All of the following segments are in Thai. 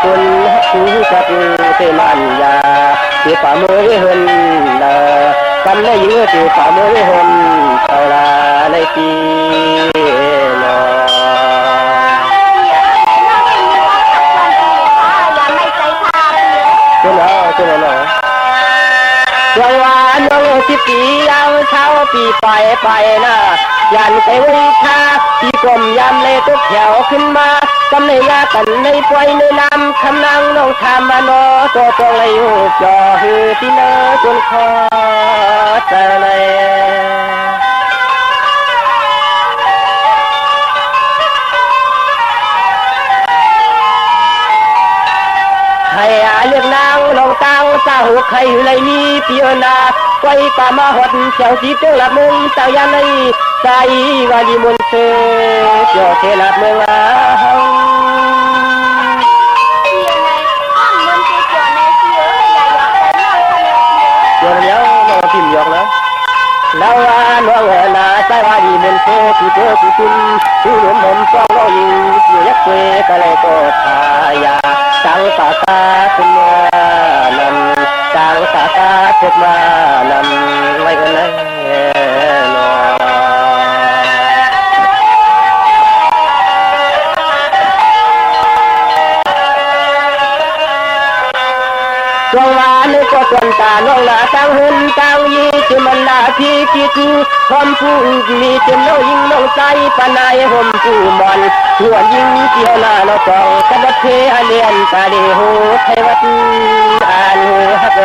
คุณชูจัดเตมันยาที่ฝ่ามือเหินกันได้ยื้อที่ฝ่ามือเหินเท่าไรในปีนอคุณเอาคุณเอาดวงวานดวงที่ปียาวเช้าปีไปนะยันไปวิชาที่กลมยามเลยตุกแถวขึ้นมากำในยากันในปล่อยในน้ำคำนางน้องทำมาโนตัวตรงเลยอยู่จอหือที่เนื้อจนคอเจอเลยให้เลือกนางลองตั้งสาวใครเลยมีเปียนาไว้ป่ามาหดเจ้าสีเจ้าละมึงเจ้ายันเลยใจวาลีมุนเสือเจ้าเทละเมืองหังเดี๋ยวน้องพิมพ์ยกนะแล้วน้องนาใจวาลีมุนเสือที่เจ้าที่คุณที่หนุ่มผมฟ้องเราอยู่อยู่ยักษ์เวก็เลยก็ทายาจังตากาขึ้นมานำจังตากาขึ้นมานำไว้กันเลยจงวานึกก็จนตาน้องหน้าตั้งหุ่นตั้งยีจิมันนาที่คิดหอมผู้มีจนน้องยิงน้องใจปนายหอมผู้มอนชวนยิงเกี่ยวหน้าน้องจองกระดับเทอเลียนตาดีหูไทยวัดอ่านหูฮัก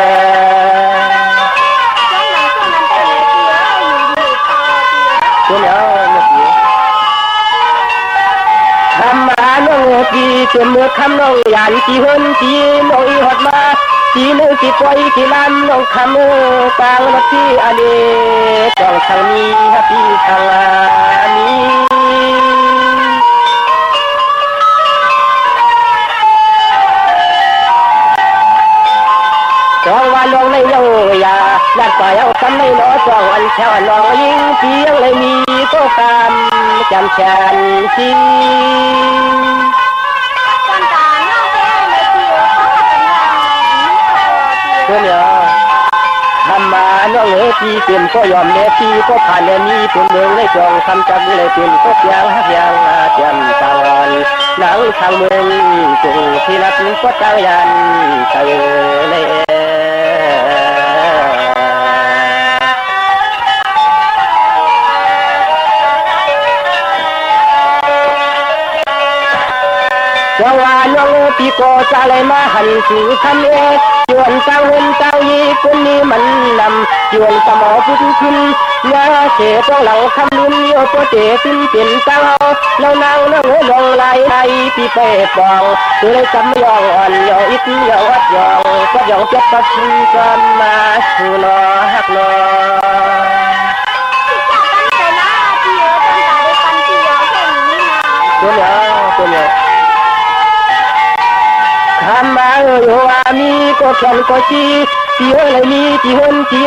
ตัวเนี้ยทำมาน้องกีเต็มมือคำน้องยันจีหุ่นจีน้องอีหดมาจีนึกจีปล่อยจีลำน้องคำกลางรถที่อเนกจองทางนี้ฮับพี่ทางนี้จองวันลงในโลยาลัดไปเอาคำในล้อจองอันแถวน้องยิงเพียงเลยมีก็กำจำแชนจีตัวเนี้ยทำมาน้องพี่เป็นก็ยอมเนื้อพี่ก็ผ่านเนื้อนี้เป็นเมืองเลยจองทำจังเลยเป็นก็ยังฮักยังจำตะวันหนังทางเมืองจงที่รักก็เจ้ายันเตยเลยจังหวะน้องพี่ก็จะเลยมาหันสู่คำเอจวนเจ้าหุ่นเจ้ายีคนนี้มันนำจวนสมอพุ่งขึ้นยาเสียต้องหลังคำลุ้นโยโปเตขึ้นเป็นเจ้าเรานางน้องลงไหลพี่เป้ปองเลยจำยองอ่อนยออิดยอวัดยองก็ยองเจ็บปัดชื่นกันมาสู่นอฮักนอตัวเนี้ยทำมาอยู่ว่ามีก็ฉันก็จีที่เอะไรมีที่หุ่นจี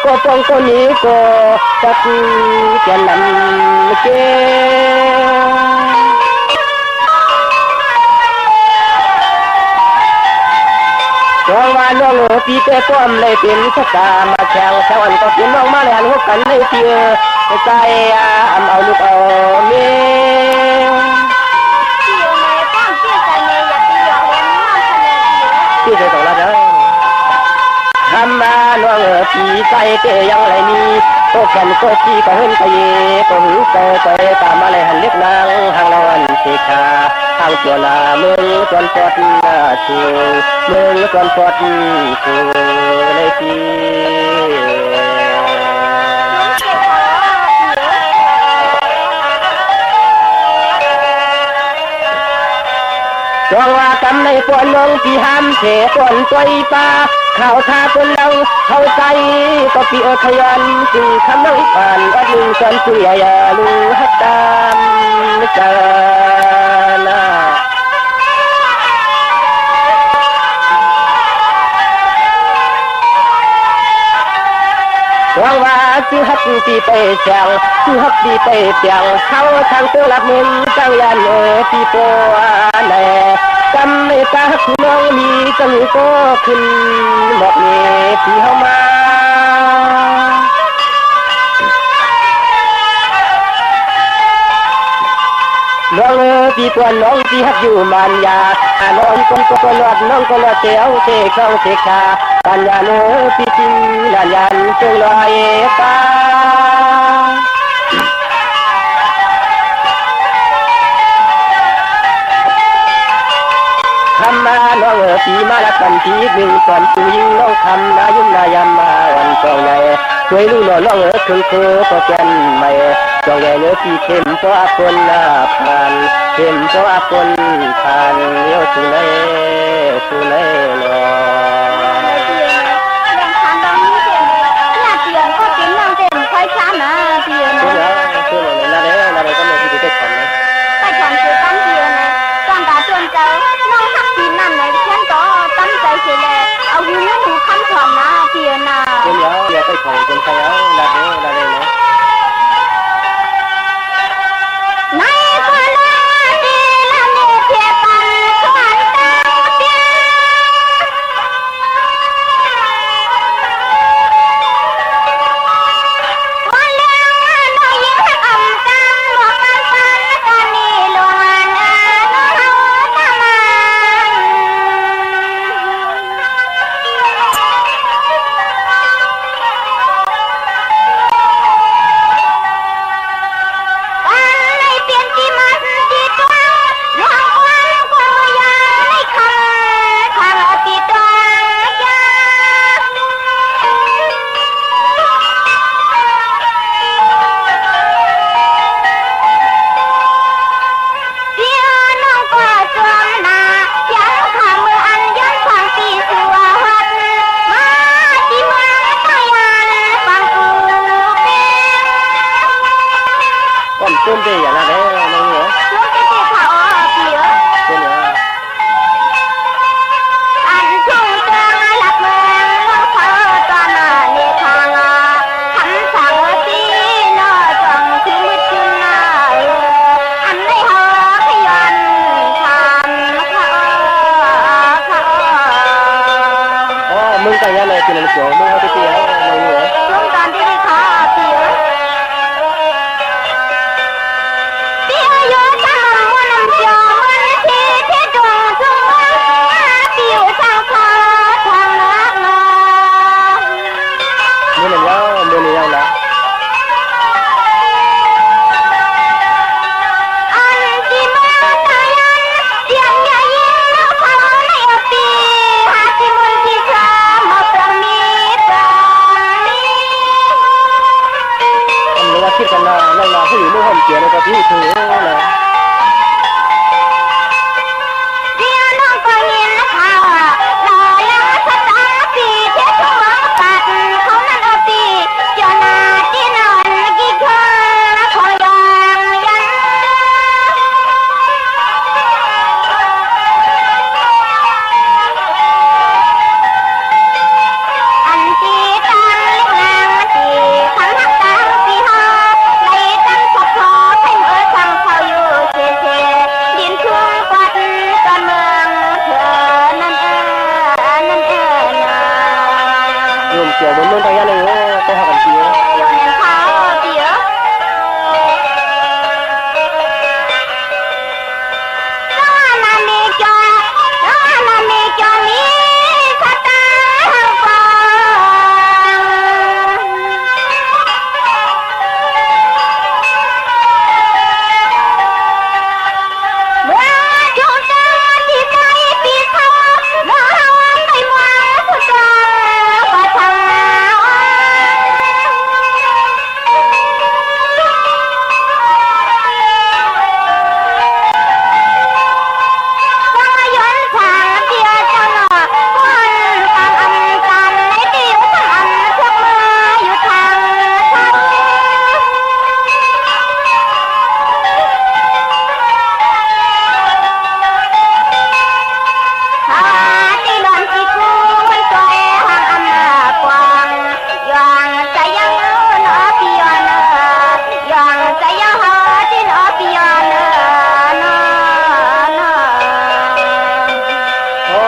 ก็ปองก็นี้ก็จักจะนำเกจงว่าน้องพี่เต้ต้มเลยเป็นสกามาแข่งแข่งก็เป็นน้องมาเลยหันหัวกันในเตี้ยใจเอาลูกเอาเมียที่จะต้องรับแล้วทำมาน้องพี่ใจเตยังไรนี้ก็แข่งก็จีก็เห็นไปเย่ก็หูก็ตามมาเลยหันเล็กนางหางนอนเสกาทางตัวนาเมืองจนปอดชูเมืองจนปอดชูเลยทีจงว่า ำในปวนลงที่ห้ามเฉปวนตัวปลาข่าวทาคนเราเข้าใจก็ปีขยันจึงทำน้องผ่านวัดลุงจนผู้ใหญ่ลุงฮัดตามจานาหวังว่าชื่อฮักปีไปเสียงชื่อฮักปีไปเสียงเขาทางตัวหลับมึงจังยันปีโปอันแหนกำไม่ตาคู ก็ขึ้นบอกนี่พี่เฮามาน้องพี่กวนน้องพี่ฮักอยู่มันยาน้องคนก็หลอดน้องก็หลอดเสียวเสกเข้าเสกชาปัญญาเนื้อพี่จริงลานยันจงลอยฟ้าคำมาน้องปีมาละกันทีหนึ่งก่อนผู้ยิงน้องคำนายุ่มนายามมาวันจองใหญ่ช่วยลูกน้องคือก็แก่นใหม่จองใหญ่เนื้อปีเข้มก็อาคนหน้าผ่านเข้มก็อาคนผ่านเลี้ยวสู่ไหนสู่ไหนเนาะเอาอยู่ในหูคำสอนนะเพียนะเดี๋ยวไปของคนใครเอาลาเด้เนาะในคนละดีละเมเพียปันขวัญตาเพียวันเลี้ยงน้อยยิ้มอำจังหลอกกันปันกันนี่ลวงน้องเฮาทำมัน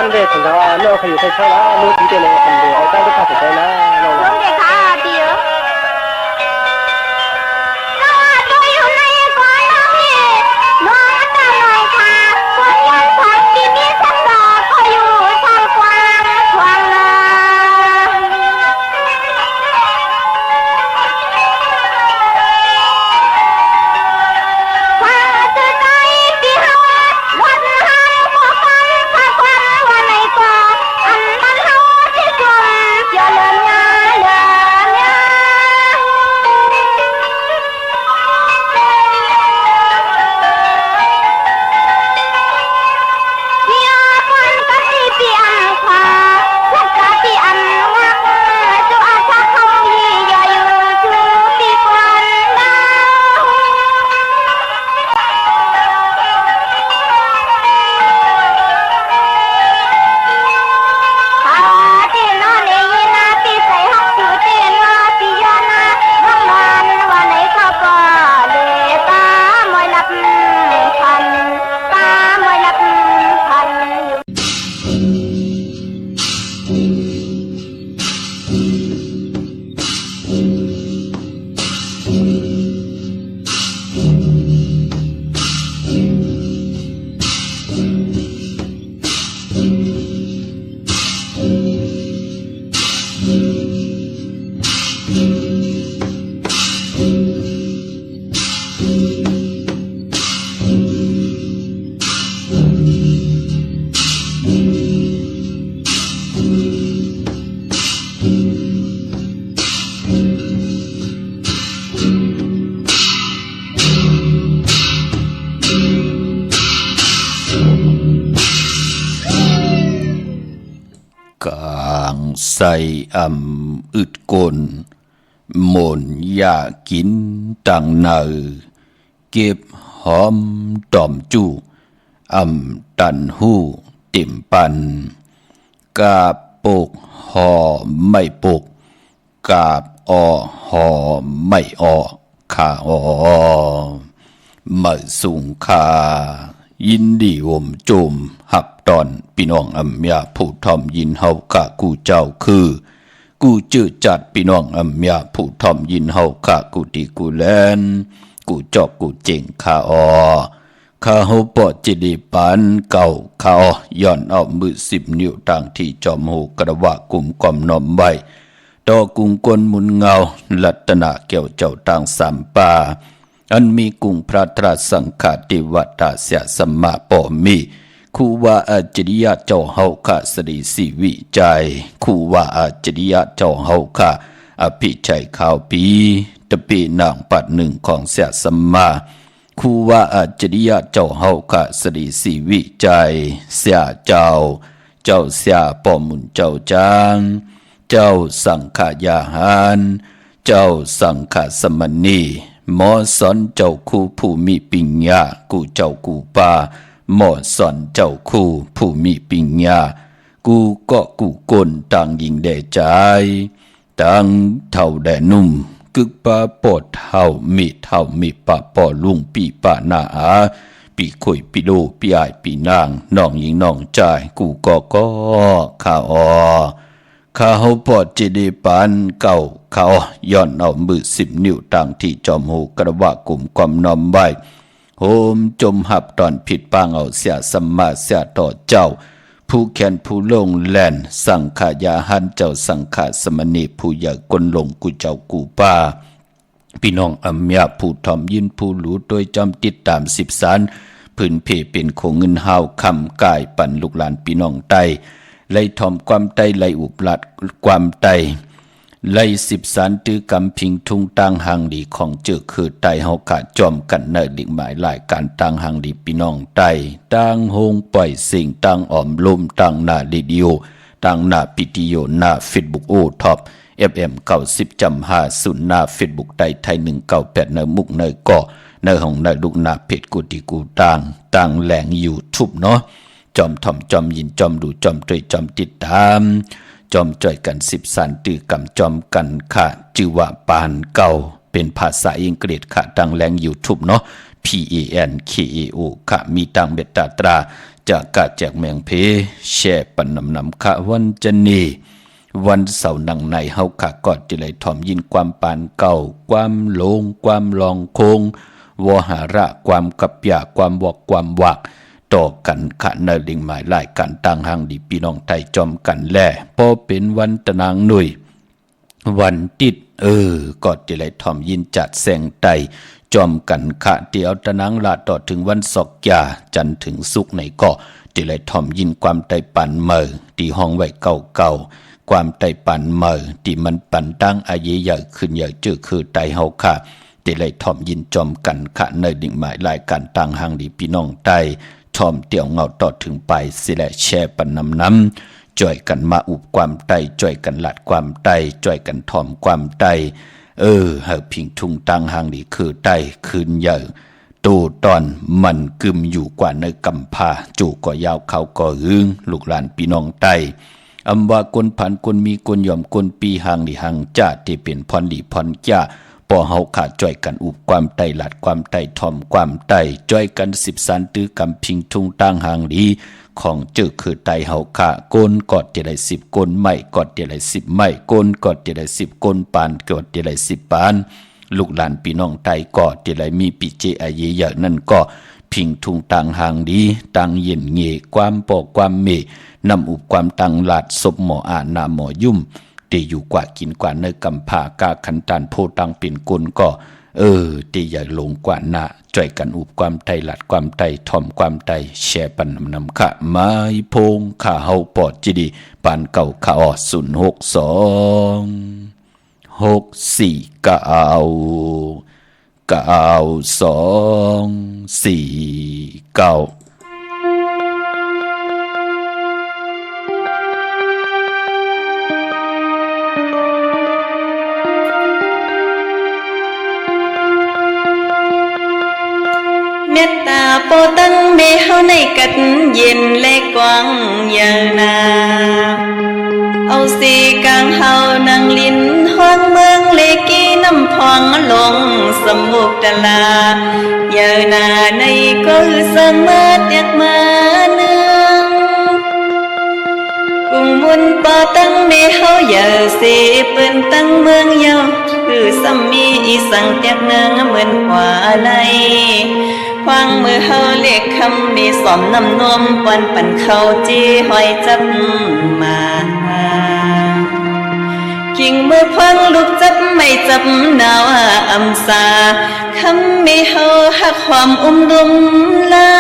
ตั้งแต่ถึงว่าโลกเขาอยู่ใช่แล้วโลกที่เป็นอันเดียวตั้งแต่ภาษาไทยนะโลก ลุงเด็กขาเดียวน้องตัวอยู่ในก่อนน้องนี่น้องตาหน่อยค่ะคนยังทำที่มีสักดอกก็อยู่ทางกวางควางนา ว่าจะใจปีเฮาวันเฮาพอฟังข้าความว่าในก่ออันมันเฮาที่ชมอย่าเลินงาเลินงาเสียคนกะสิเปลี่ยนขวาสักกะสิอันงักจะอาชักเขายี่อย่าอยู่ชูปีก่อนดาว ขาเตียนนอนเอยีนาปีใส่ฮักจูเตียนนาปียานาวังมันวันไหนเขาก็เลตามวยนับพันตามวยนับพันอยู่ กางใส่อึดกลหม่นยากินตังเนอเก็บหอมตอมจูตันหูเต็มปันกาบปกหอไม่ปกกาบอหอไม่อขามาสุงคายินดีวมโจมหับตอนพี่น้องอำยาผู้ทอมยินเฮากะกูเจ้าคือกูจื้อจัดพี่น้องอำยาผู้ทอมยินเฮากะกูดีกูแลนกูจอกกูเจ๋งข้าข้าเฮาปอจิดีปันเก่าข้าย้อนเอามือ10 นิ้วต่างที่จอมหูกระวะกุมกอมนอมไว้ต่อกุงกลมุนเงาลัตนาเกี่ยวเจ้าต่างสามป่าอันมีกุงพระตรัสสังฆาติวัตตาเสียสัมมาปอมีครูว่าอาจริยะเจ้าเฮาคะสรีสิวิจัยครูว่าอาจริยะเจ้าเฮาคะอภิชัยข่าวปีตะปีนางปัดหนึ่งของเสียสัมมาครูว่าอาจริยะเจ้าเฮาคะสรีสิวิจัยเสียเจ้าเสียปอมุนเจ้าจางเจ้าสังฆายาหารเจ้าสังฆสมณีหมอสอนเจ้าคู่ผู้มีปิญญากูเจ้ากูปาหมอสอนเจ้าคู่ผู้มีปิญญากูก็กูกลต่างยิงแด่ใจต่างเท่าแด่นุ่มกึกปาปอดเท่ามีปะปอลุงปีปะนาอาปีข่อยปีโลปีอายปีนางน้องหญิงน้องใจกูก็ข้าข้าเฮาปอดเจดีปานเก่าเขาย้อนเอามือ10 นิ้วต่างที่จอมหูกระวะกลุ่มความน้อมไว้โหมจมหับตอนผิดปางเอาเสียสัมมาเสียต่อเจ้าผู้แขนผู้ลงแล่นสังขายาหันเจ้าสังขาสมณีผู้อยากกลลงกูเจ้ากูป้าพี่น้องอำยาผู้ทอมยินผู้หลูโดยจำติดตาม10 สารพื้นเพเป็นโคเงินห้าวคำกายปั่นลูกหลานพี่น้องไตไล่ทอมความไตไล่อุปลัดความไตไล่10 สารตื้อกำพิงทุงต่างหางดีของเจอคือไตเฮาขาดจอมกันเนิดลิงหมายหลายการต่างหางดีพี่น้องไตต่างโฮงปล่อยสิ่งต่างอ่อมลมต่างหน้ารีดิโอต่างหน้าพิติโยหน้าเฟซบุ๊กโอท็อป FM 90.50หน้าเฟซบุ๊กไตไทย198ในมุกในก่อในห้องในลูกหน้าเพจกูติกูต่างแหล่งYouTubeเนาะจอมถ่อมจอมยินจอมดูจอมตรยจอมติดตามจอมจ่อยกัน10 สารตื้อกำจอมกันค่ะชื่อว่าปานเก่าเป็นภาษาอังกฤษค่ะดังแหล่ง YouTube เนาะ PANKAO ค่ะมีตังเบตตาตรา จากกะแจกแมงเพแช่ปันนำคะวันจันนีวันเสาร์นังในเฮาขะกอดจิเลยถ่อมยินความปานเก่าความโลงความลองโคงวหาระความกับยาความบอกความวักต่อกันขะในลิงหมายหลายการต่างหางดีพี่น้องไทยจอมกันแล่พอเป็นวันตะนางหนุ่ยวันติดกอดจิเลยถ่อมยินจัดแสงไตจอมกันขะเดียวตะนางลาต่อถึงวันศอกยาจันถึงสุกในก็จิเลยถ่อมยินความไตปันเมอที่ห้องไว้เก่าความไตปันเมอที่มันปันตั้งอายุใหญ่ขึ้นใหญ่จื้อคือไตเฮาค่ะที่เลยถ่อมยินจอมกันขะในดิ่งหมายรายการต่างหางดีพี่น้องไตถ่อมเตี่ยวเงาต่อถึงไปสิแลแช่ปันน้ำจ่อยกันมาอุบความไตจ่อยกันหลัดความไตจ่อยกันถ่อมความไตหากพิงทุงต่างหางดีคือไตคืนใหญ่ตูตอนมันกึมอยู่กว่าในกำพาจู่ก็ยาวเขาก็หึงลูกหลานพี่น้องไตอำว่ากนผันกนมีกนยอมกนปีหางดีหางจ้าที่เป็นพรดีพรจ้าปอเฮาขาดจ่อยกันอุบความไตหลัดความไตทอมความไตจ่อยกัน10 สันตื้อกำพิงทุงต่างหางดีของเจอคือไตเฮาขาโกนกอดที่ได้10กนไม้กอดที่ได้10ไม้โกนกอดที่ได้10กนปานกอดที่ได้10ปานลูกหลานพี่น้องไตกอดที่ได้มีปิเจอาเยอย่างนั้นก็พิงทุงต่างหางดีต่างเย็นเงความปอกความเมนำอุบความต่างหลาดศพหมออานาหมอยุ่มตีอยู่กว่ากินกว่าเนื้อกำผากาขันตานโพตังเป็นกุลก็ตีอย่าลงกว่าหน้าจ่อยกันอุบความไตหลัดความไตทอมความไตแช่ปันนำขะไม้พงข้าเฮาปอดจีดีปานเก่าข้าออ062649649เมตตาโปตั้งเมเฮาในกัดเย็นและกว้างยาวนาเอาสีกลางเฮานั่งลิ้นห้องเมืองเลกีน้ำพองลงสมุกตะลายาวนาในก็เสมอเตียกมาเนืองกุงมุนปอตั้งเมเฮาอย่าเสเปิ้นตั้งเมืองยาวคือสัมมีอีสังเตียกเนืองเหมือนกว่าในควางมือเฮาเรียกคำมีสอมน้ำนมปอนปั่นเขาจีหอยจับมากิ่งมือพังลูกจับไม่จับหนาวอำสาคำมีเฮาหักความดุมลา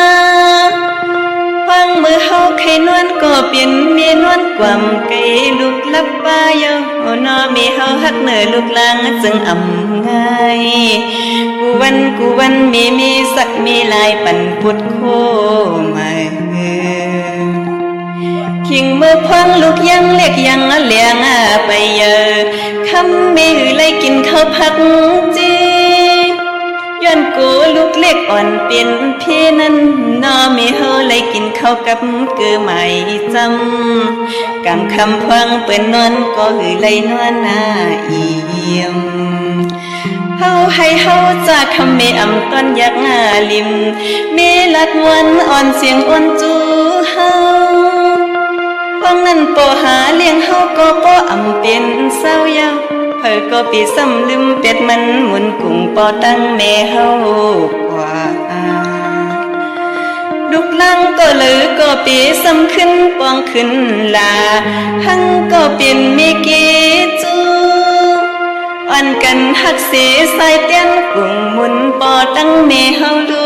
ควางมือเฮาไข่นวลก็เปลี่ยนมีนวลกว่ำไก่ลูกลับป้าเยาวนอมีเฮาหักเหนือลูกลางจึงอำง่ายกูวันมีสักมีลายปั่นพุดโคมาขิงมือพังลูกยังเล็กยังเลี้ยงไปเยอะคำมีหือไล่กินข้าวผักจีย้อนกูลูกเล็กอ่อนเปลี่ยนพี่นั้นนอมีเฮาไล่กินข้าวกับเกือไม่จำกำคำพังเปิ้นนอนก็หือไล่นอนหน้าเอี่ยมเฮาให้เฮาจากคำเมอำต้นยักงาลิมเมลัดวันอ่อนเสียงอ่อนจูเฮาฟังนั้นปอหาเลี้ยงเฮาก็ปออำเป็นเศร้ายาวเพิ่นก็ปีซ้ำลืมเป็ดมันหมุนกุ้งปอตั้งแม่เฮากว่าลูกลังก็ลือก็ปีซ้ำขึ้นปองขึ้นลาหังก็เปลี่ยนมีกี่จูอ่อนกันหักเสียสายเตียนกุ้งหมุนปอตั้งเมเฮาลู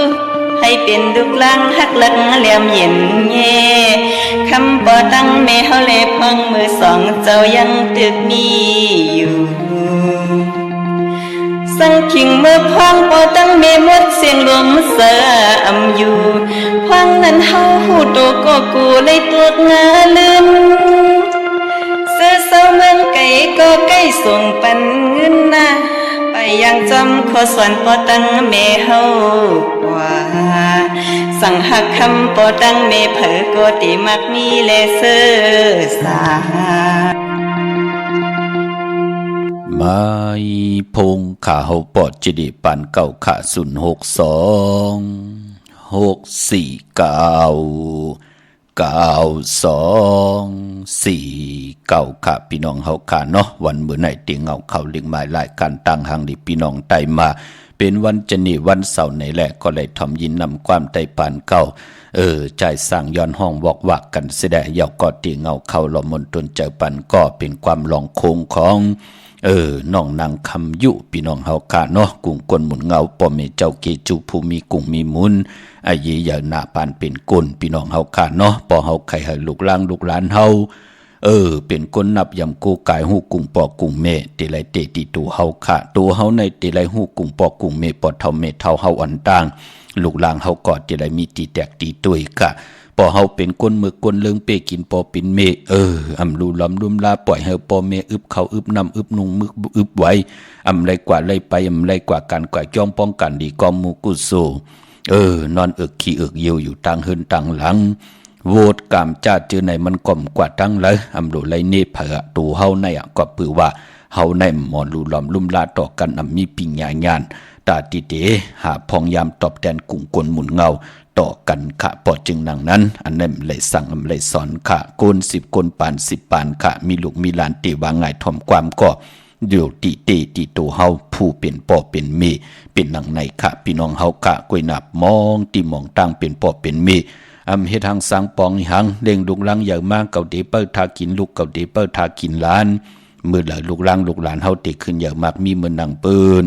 ให้เป็นลูกลังหักหลังเหลี่ยมเย็นเย่คำปอตั้งเมเฮาเลพังมือสองเจ้ายังตึกมีอยู่สังขิงเมื่อพังปอตั้งเมหมดเสียงลมเสืออำอยู่พังนั้นเฮาหูโตก็กูเลยตัวงาลืมเสือเศร้าเมืองไก่ก็ใกล้ส่งปันเงินนะไปยังจำขอสอนปอตั้งเมเฮากว่าสั่งหักคำปอตั้งเมเผอก็ติมักมีเลเซอร์สาไม้พงข้าเฮาปอดจีดีปานเก่าขะ062649649 9249ค่ะพี่น้องเฮาค่ะเนาะวันมื้อไหนเตียงเงาเข้าเลียงหมายรายการต่างหางดิพี่น้องไตมาเป็นวันจันทร์วันเสาร์ในแหละก็เลยทำยินนำความไตปานเก่าใจสั่งย้อนห้องบอกวักกันเสดยาวก็เตียงเงาเข้าละมนตนเจอปันก็เป็นความลองโคงของน้องนางคำยุพี่น้องเฮาค่ะเนาะกุ่งกลหมุนเงาปอมเจ้าเกจูภูมิกุ่งมีมุนไอ้ยีอย่าหน้าปานเป็นกุนพี่น้องเฮาค่ะเนาะปอเฮาไข่ให้ลูกหลานลูกหลานเฮาเป็นคนนับยำกูกายหูกุ่งปอกุ่งเมติไลเตติตัวเฮาค่ะตัวเฮาในติไลหูกุ่งปอกุ่งเมปอเท่าเมเท่าเฮาอันต่างลูกหลานเฮาก็ติไลมีตีแตกตีตุยค่ะปอเฮาเป็นคนมือกลเลิงเปกินปอปินเมอำลูลำลุมลาปล่อยให้ปอเมอึบเขาอึบนำอึบนุงมึกอึบไว้ไรกว่าไรไปไรกว่าการกว่าจ้องป้องกันดีกอมมูกุโซนอนขี้เยียวอยู่ต่างเฮินต่างหลังโวดกามจ้าเจอไหนมันก่อมกว่าตั้งเลยโดไรเนเผอตูเฮาในก็ปือว่าเฮาในหมอนลูลำลุมลาต่อกันมีปิญญางานตาติเตหาพองยามตอบแทนกุ่งกลหมุนเงาต่อกันค่ะปอจึงนังนั้นอันนั้นเลยสั่งเลยสอนค่ะโกน10 คนปาน10 ปานค่ะมีลูกมีหลานตีว่าง่ายถ่อมความก็เดี๋ยวตีตัวเฮาผู้เป็นปอเป็นเมเป็นหนังในค่ะพี่น้องเฮาค่ะกวยนับมองตีมองตั้งเป็นปอเป็นเมเฮ็ดทางสังปองหังเล่งลูกหลังใหญ่มากเก่าเดเปิลทากินลูกเก่าเดเปิลทากินล้านมือหลายลูกหลังลูกหลานเฮาติขึ้นใหญ่มากมีมือนังปืน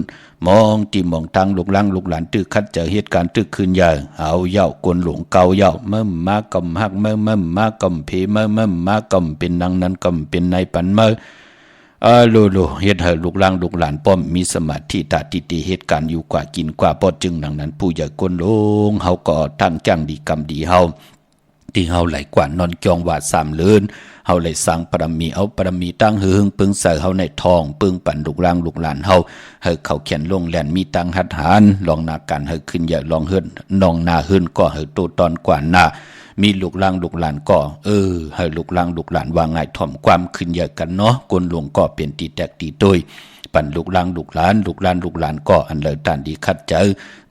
มองตีมองทางลูกหลังลูกหลานตึกคัดเจอเหตุการณ์ตึกขึ้นใหญ่เอาเหย้ากวนหลงเก่าเหย้าเมื่อมากำหักเมื่อมากำเพเมื่อมากำเป็นนางนั้นกำเป็นนายปันเมื่อโลเฮ็ดให้ลูกหลานลูกหลานป้อมมีสมาธิตาติเหตุการณ์อยู่กว่ากินกว่าปอจึงดังนั้นผู้ใหญ่กวนหลงเฮาก็ตั้งจังดีกรรมดีเฮาที่เฮาไหลกว่านอนจองว่า3 เลือนเฮาไหลสร้างปรมีเอาปรมีตั้งหึงปึงใส่เฮาในทองปึงปั่นลูกหลานลูกหลานเฮาให้เขาเขียนลงแลนมีตังหัดหารลองนาการให้ขึ้นอย่าลองเฮิรนน้องนาเฮิรนก็ให้โตตอนกว่าหน้ามีลูกหลานลูกหลานก็ให้ลูกหลานลูกหลานว่าง่ายถ่อมความขึ้นอย่ากันเนาะกวนหลวงก็เปลี่ยนตีแตกตีตุยปั่นลูกหลานลูกหลานก็อันเลยตานดีคัดเจอ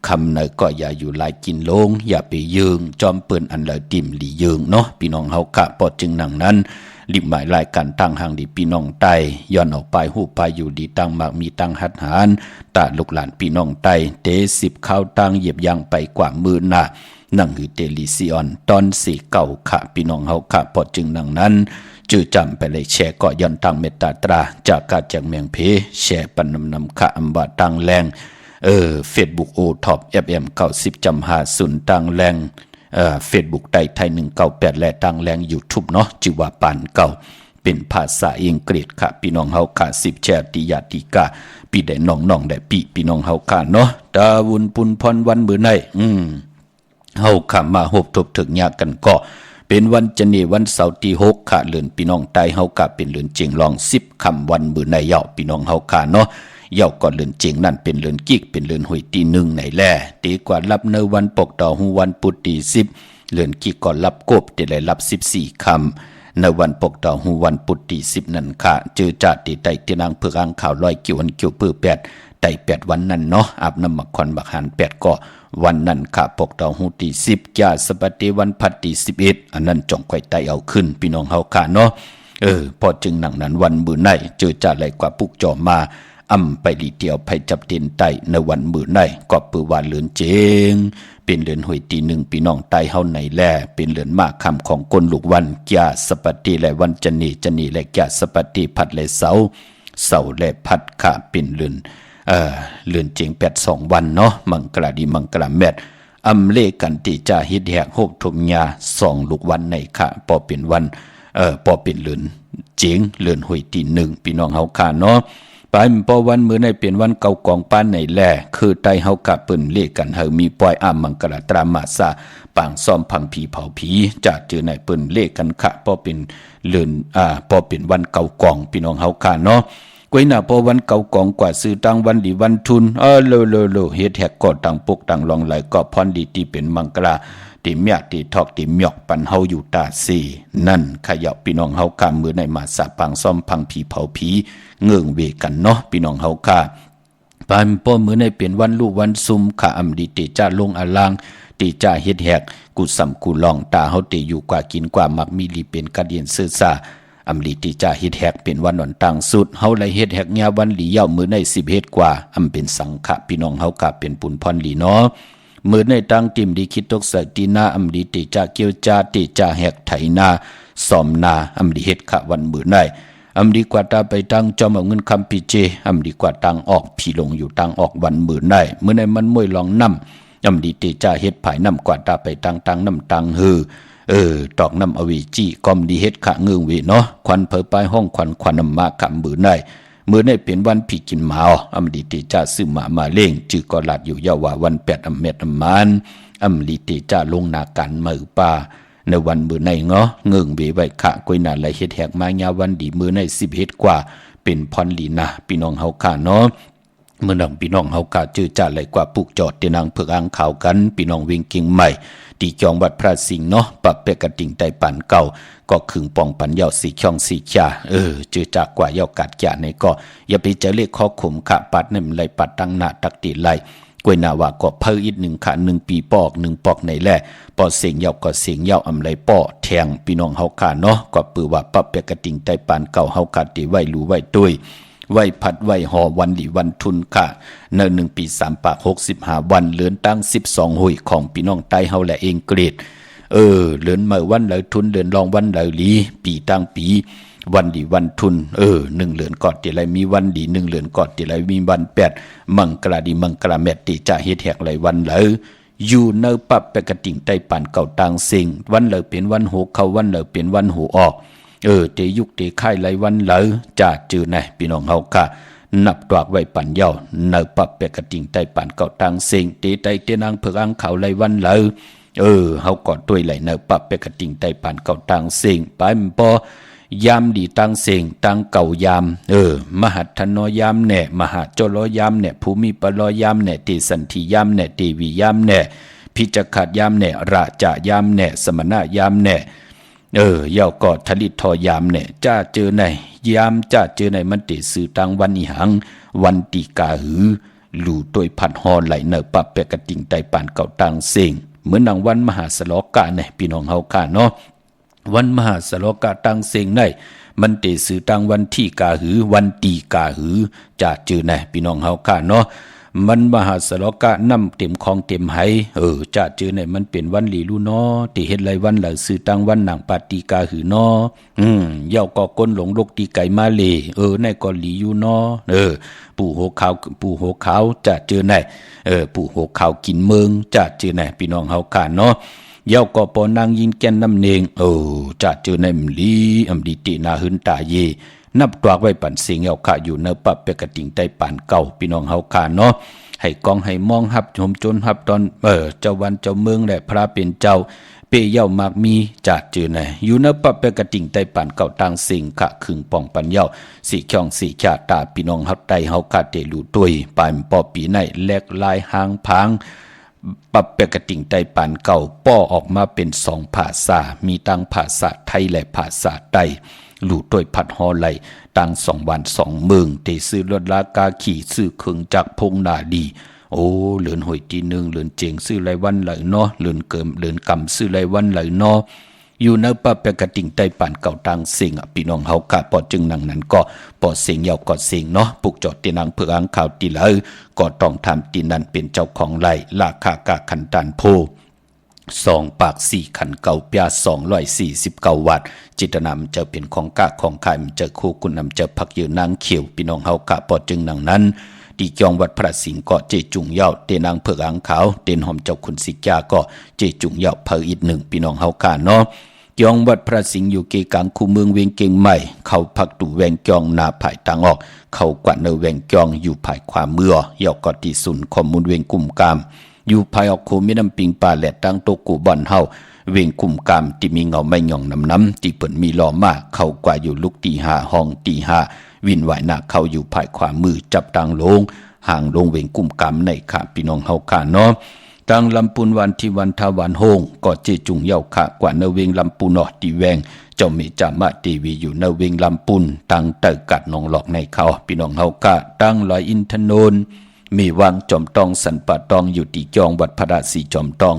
คำไหนก็อย่าอยู่ลายกินลงอย่าไปยืงจอมเปื้อนอันเลยติ่มหลียืงเนาะพี่น้องเฮากะปอจึงหนังนั้นริบหมายรายการตั้งห่างดีพี่น้องไตย้อนออกไปหูไปอยู่ดีตั้งมากมีตั้งหัดหารตาลูกหลานพี่น้องไตเต10ข้าวตั้งเหยียบยางไปกว่ามือหน้านั่งคือเตลิซิออนตอน49ค่ะพี่น้องเฮากะปอจึงหนังนั้นจื้อจำไปเลยแชร์ก็ย้อนตั้งเมตตาตราจากกาจากเมียงเพแชร์ปันนำค่ะอำบาตั้งแรงFacebook โอท็อป FM 90.50ตั้งแรงFacebook ไทย198และตั้งแรง YouTube เนาะจิว่าปานเก่าเป็นภาษาอังกฤษค่ะพี่น้องเฮาค่ะ10แชร์ติยาติกาปีได้น้องๆได้พี่น้องเฮาค่ะเนาะดาวุนปุนพรวันมื้อไหนเฮาค่ะมาหบทบถึงยากกันก็เป็นวันจันทร์วันเสาร์ที่6ค่ะเดือนพี่น้องไตเฮากะเป็นเดือนเจียงลอง10ค่ำวันมื้อในเหยาะพี่น้องเฮาค่ะเนาะเหยาะก็เดือนเจียงนั่นเป็นเดือนกิกเป็นเดือนหวยที่1ในแลตีกว่ารับในวันปกต่อฮูวันปุตที่10เดือนกิกก็รับกบได้รับ14ค่ำในวันปกต่อฮูวันปุตที่10นั่นค่ะเจอจัดที่ใต้ที่นางเผือกอ่างข่าวลอยเกี่ยวอันเกี่ยวปื้อ8ได้8วันนั้นเนาะอาบน้ำมักควันบักหัน8ก็วันนั้นค่ะปกต่อหูที่10ยาสปฏิวันพัดที่11อันนั้นจงไข่ไตเอาขึ้นพี่น้องเฮาค่ะเนาะพอจึงหนังนั้นวันมื้อไหนเจอจ่าไหลกว่าปุกจอมาไปลีเดียวไปจับเตียนไตในวันมื้อไหนก็ปือว่าเลือนเจงเป็นเลือนหวยที่1พี่น้องไตเฮาในแลเป็นเลือนมากคำของกลลูกวันยาสปฏิและวันจันนีและยาสปฏิพัดและเสาและพัดค่ะเป็นเลือนเลือนเจียง82วันเนาะมังกราดีมังกราแมดเลกันติจาฮิตแหกโฮบทุมยา2ลูกวันในค่ะปอเป็นวันปอเป็นเลือนเจียงเลือนหวยที่1พี่น้องเฮาค่ะเนาะไปปอวันมื้อในเป็นวันเก่ากองป้านในแลคือไตเฮากะเปิ้นเลกันเฮามีปอยมังกราตรามาซาปางซ่อมพังผีเผาผีจากเจอในเปิ้นเลกันค่ะปอเป็นเลือนปอเป็นวันเก่ากองพี่น้องเฮาค่ะเนาะกวยหน้าพอวันเก่ากองกว่าซื้อตังวันดีวันทุนโลเฮ็ดแฮกก็ตังปกตังลองไหลก็พรดีที่เป็นมังกราติเมียติทอกติหยอกปันเฮาอยู่ตาซีนั่นขยับพี่น้องเฮากะมื้อในมาสะปังซ่อมพังผีเผาผีเงื่องเวกันเนาะพี่น้องเฮากะ ปานป้อมื้อในเป็นวันลูกวันซุมข้าอำดีเตจ้าลงอลางติจ่าเฮ็ดแหกกูสำกูลองตาเฮาติอยู่กว่ากินกว่ามักมีลีเป็นกะเดียนซื่อซาอำลีติจ่าเฮ็ดแหกเป็นวันอ่อนตังสุดเฮาเลยเฮ็ดแหกยาวันหลีเย้ามื้อใน10เฮ็ดกว่าอำเป็นสังฆะพี่น้องเฮากะเป็นปุญพรหลีเนาะมื้อในตังติมดีคิดตกใส่ตีนาอำลีติจ่าเกียวจาติจ่าแหกไถนาซ่อมนาอำลีเฮ็ดขะวันมื้อในอำดีกว่าตาไปตังจอมเอาเงินคำปีเจอำดีกว่าตังออกพี่ลงอยู่ตังออกวันมื้อในมื้อในมันมวยลองนำอำดีติจ่าเฮ็ดภายนำกว่าตาไปตังตังนำตังฮือตอกน้ำอวีจีกอมดีเฮ็ดขะเงืองเวเนาะควันเผอไปห้องควันน้ำมาขำมือในเป็นวันผีกินหมาอำดีติจ่าซื้อหมาเล่งจื้อก็ลาดอยู่ยาวาวัน8อำเม็ดอำมานอำลีติจ่าลงนากันมือป่าในวันมื้อในเงาะเงืองเวไว้ขะกวยนาไหลเฮ็ดแหกมายาวันดีมื้อใน10เฮ็ดกว่าเป็นพรลีนาพี่น้องเฮาค่ะเนาะเมื่อนังพี่น้องเฮากะจื้อจ่าไหลกว่าปลูกจอดเตนางเผือกอ่างขาวกันพี่น้องเวงเก่งใหม่ตีจองวัดพระสิงห์เนาะปรับเปกระติ่งไต้ปันเก่าก็ขึงปองปันเยาสีช่องสีชาจื้อจากกว่าเยากัดแก่ในก็อย่าไปเจอเลขข้อข่มขะปัดนั่นไหลปัดตั้งหน้าตักตีไหลกวยนาว่าก็เพิ่ออีก1ขะ1ปีปอก1ปอกในแลปอเสียงเยาก็เสียงเยาอำไหลป้อแทงพี่น้องเฮาค่ะเนาะก็ปือว่าปรับเปกระติ่งไต้ปันเก่าเฮากัดตีไว้รู้ไว้ตุ้ยไว้พัดไว้หอวันหลีวันทุนค่ะเนิน1ปี3ปาก65วันเลือนตั้ง12หุยของพี่น้องใต้เฮาและเองเกรดเลือนเมื่อวันเหลทุนเลือนรองวันเหลลีปีตั้งปีวันดีวันทุน1เลือนกอดติไรมีวันดี1เลือนกอดติไรมีวัน8มังกราดีมังกราแมตติจะเฮ็ดแหกไหลวันเหลอยู่เนอปับไปกระติ่งใต้ปานเก่าต่างสิ่งวันเหลเป็นวันโหเข้าวันเหลเป็นวันโหออกเตยุกเตไข่ไหลวันเหลจ่าจือในพี่น้องเฮาค่ะนับตวกไว้ปันเย้าเนอปับเปกระติ่งใต้ปานเก่าต่างสิ่งเตไตเตนางเผือกอ่างเขาไหลวันเหลเฮากอดด้วยไหลเนอปับเปกระติ่งใต้ปานเก่าต่างสิ่งไปมปอยามดีต่างสิ่งต่างเก่ายามมหัตถนอยามแน่มหาโจรยามแน่ภูมิปลอยามแน่เตสันธิยามแน่เตวียามแน่พิจขัดยามแน่ราชยามแน่สมณะยามแน่เย้ากอดทลิตทอยามเนี่ยจ้าเจอในยามจ้าเจอในมันติสื่อตังวันอีหังวันตีกาหือหลู่ตัวผัดฮอไหลเนอปับเปกระติ่งไตปานเก่าตังเสียงเหมือนดังวันมหาสลกะเนี่ยพี่น้องเฮาค่ะเนาะวันมหาสลกะตังเสียงในมันติสื่อตังวันที่กาหือวันตีกาหือจ้าเจอในพี่น้องเฮาค่ะเนาะมันมหาสลกะนำเต็มคองเต็มไหจ้าจือเนี่ยมันเป็นวันหลีลูเนาะที่เฮ็ดไรวันเหล่าซื้อตังวันหนังปาติกาหือเนาะเย้าก็ก้นหลงลกตีไก่มาเลในก็หลีอยู่เนาะปู่โหขาวจ้าจือไหนปู่โหขาวกินเมืองจ้าจือไหนพี่น้องเฮาค่ะเนาะเย้าก็ปอนางยินแก่นน้ำเนงจ้าจือไหนมลีอำดีตินาหึนตาเยนับตวกไว้ปันเสียงเฮาค่ะอยู่เนอปับเปกระติ่งใต้ปานเก่าพี่น้องเฮาค่ะเนาะให้กองให้มองหับชมจนหับตอนเจ้าวันเจ้าเมืองและพระเป็นเจ้าเปเย้ามากมีจัดจือไหนอยู่เนอปับเปกระติ่งใต้ปานเก่าต่างเสียงค่ะขึงป่องปันเย้าสีช่องสีชาตาพี่น้องเฮาใต้เฮาค่ะเตลูตุ้ยปานปอปีในแลกลายหางพางปับเปกระติ่งใต้ปานเก่าป้อออกมาเป็น2ภาษามีตั้งภาษาไทยและภาษาใต้หลู่ต้วยผัดฮอไหลตั้ง2วัน2เมืองเตซื้อรถลากาขี่ซื้อเครื่องจักรพงนาดีเหลือนหอยตี1เหลือนเจงซื้อไรวันไหลเนาะเหลือนเกิมเหลือนกำซื้อไรวันไหลเนาะอยู่ในปับเปกระติ่งใต้ปานเก่าตังเสียงพี่น้องเฮากะปอจึงนังนั้นก็ปอเสียงเยาก็เสียงเนาะปลูกจอดตีนังเผือกอ่างข่าวตีไหลก็ต้องทำตีนั้นเป็นเจ้าของไหลราคากะขันตันโพ2ปาก4ขันเก่าเปีย249วัตต์จิตนำจะเป็นของกะของขายมันจะคู่กุนนำจะพักยืนนางเขียวพี่น้องเฮากะปอจึงนังนั้นดีจองวัดพระสิงห์ก็เจจุงเย้าเตนางเผือกอ่างขาวเตนหอมเจ้าคุณสิกาก็เจจุงเย้าเพิ่อีก1พี่น้องเฮากะเนาะจองวัดพระสิงห์อยู่เกกลางคูเมืองเวียงเก่งใหม่เข้าพักตู่แวงจองนาภายทางออกเข้ากว่าเนอแวงจองอยู่ภายขวามือเย้าก็ที่ศูนย์ข้อมูลเวียงกุมกามอยู่ภายออกโคมีน้ำปิงป่าและตั้งโตกูบ่อนเฮาเวงกุมกามที่มีเงาไม่หย่องน้ำที่เปิ่นมีล้อมาเข้ากว่าอยู่ลุกตี5ห้องตี5วินไหวหน้าเข้าอยู่ภายขวามือจับตังลงห่างลงเวงกุมกามในค่ะพี่น้องเฮาค่ะเนาะตังลำปุนวันที่วันทาวันโฮงก็เจจุงเย้าค่ะกว่าเนเวงลำปุนอตีแวงเจ้าเมจามาตีวีอยู่เนเวงลำปุนตังเตกัดนองหลอกในเขาพี่น้องเฮาค่ะตังลอยอินทนน มีวังจอมตองสันปะตองอยู่ที่จองวัดพระราศีจอมตอง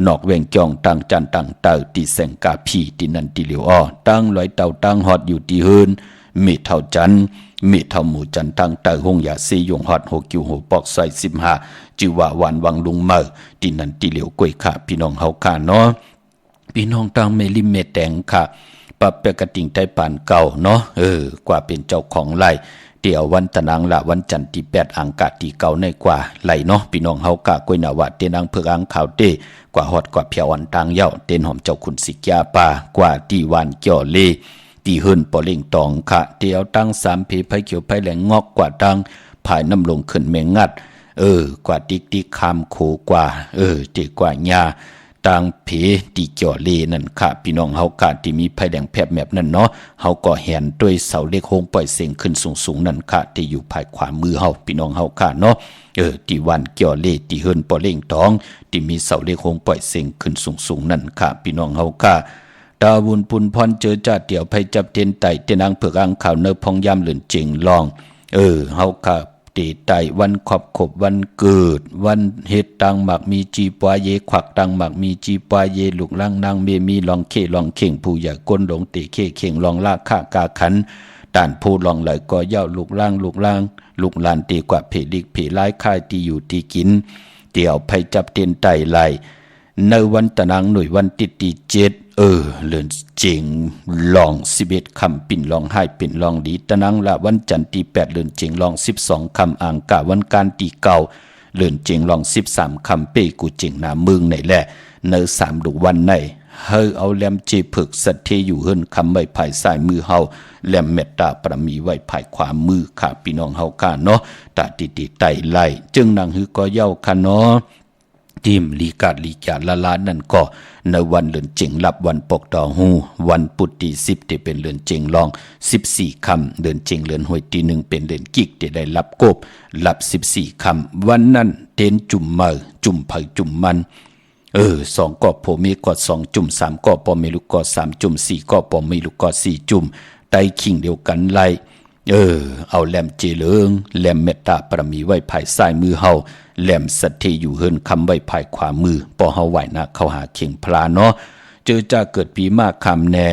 นอกเวงจองตังจันตังเต่าตีแสงกาพีตีนันตีเหลียวอ้อตั้งลอยเต่าตั้งฮอดอยู่ที่เฮินมีเท่าจันมีเท่าหมู่จันตังเต่าหงยาซียงฮอดหกกิวโหปอกซอย15จิวาวันวังลุงเมอตีนันตีเหลียวกวยขาพี่น้องเฮาขาเนาะพี่น้องตังเมลิเมแตงค่ะปรับเปกติงไทยปานเก่าเนาะกว่าเป็นเจ้าของไร่เดี๋ยววันตะนางละวันจันทร์ที่8อังกาที่เก่าในกว่าไหลเนาะพี่น้องเฮากะกวยนาวะเตนังเพือกอังข่าวเตกว่าฮอดกว่าเพียวอันตังเย้าเต้นหอมเจ้าคุณสิกยาปากว่าที่วันเกี่ยวเลตีเฮินปอเล่งตองค่ะเดี๋ยวตั้ง3เพไผเขียวไผแหลงงอกกว่าตั้งภายน้ำลงขึ้นแมงงัดกว่าติ๊กคามโคกว่าเตกว่าญาต่างเพตีเกี่ยวเลนั่นค่ะพี่น้องเฮากะที่มีไผแดงแผบแบบนั้นเนาะเฮาก็แหนด้วยเสาเล็กโฮงปล่อยเสียงขึ้นสูงๆนั่นค่ะที่อยู่ภายขวามือเฮาพี่น้องเฮาค่ะเนาะที่วันเกี่ยวเลที่เฮินปอเล่งตองที่มีเสาเล็กโฮงปล่อยเสียงขึ้นสูงๆนั่นค่ะพี่น้องเฮาค่ะดาวุนปุนพรเจอจ่าเดี่ยวไผจับเตียนไต่เตียนางเผือกอังข่าวเนอพองยามหลื่นเจิงลองเฮาค่ะตีไตวันขบวันเกิดวันเฮ็ดตังหมักมีจีปวาเยขวักตังหมักมีจีปวาเยลูกล่างนางเมมีลองเคลองเข่งผู้ใหญ่ก้นหลงเตะเคเข่งลองลากข้ากาขันด่านผู้ลองไหลก็เย้าลูกล่างลูกลานตีกว่าเพลิกเพร้ายค่ายที่อยู่ที่กินเดี่ยวไผจับเตียนไตไหลในวันตะนางหน่วยวันติดตี7เลื่อนเจิงลอง11คำปิ่นลองให้ปิ่นลองดีตะนังละวันจันทร์ที่8เลื่อนเจิงลอง12คำอ่างกะวันการที่เก่าเลื่อนเจิงลอง13คำเป้กูเจิงหน้ามึงไหนแหละเนอ3ดุวันไหนเฮาเอาแลมเจผึกสัตเทอยู่เฮิรนคำไว้ภายซ้ายมือเฮาแลมเมตตาประมีไว้ภายขวามือค่ะพี่น้องเฮาค่ะเนาะตาติไตไล่จึงนางฮือก็เย้าค่ะเนาะทีมลีกาดลีจาละลานนั่นก็ในวันเลือนเจิงรับวันปกดอกหูวันปุตติ10ที่เป็นเลือนเจิงลอง14คำเลือนเจิงเลือนหวยที่1เป็นเลือนกิกที่ได้รับกบรับ14คำวันนั้นเต้นจุ่มเมอจุ่มไผจุ่มมัน2ก็พอมีก็2จุ่ม3ก็พอมีลูกก็3จุ่ม4ก็พอมีลูกก็4จุ่มไตขิงเดียวกันไล่เอาแหลมเจเลิงแหลมเมตตาประมีไว้ภายซ้ายมือเฮาแหลมสัตเทอยู่เฮิรนคำไว้ภายขวามือปอเฮาไหวนะเข้าหาเข่งพลาเนาะเจอจะเกิดปีมากคำแน่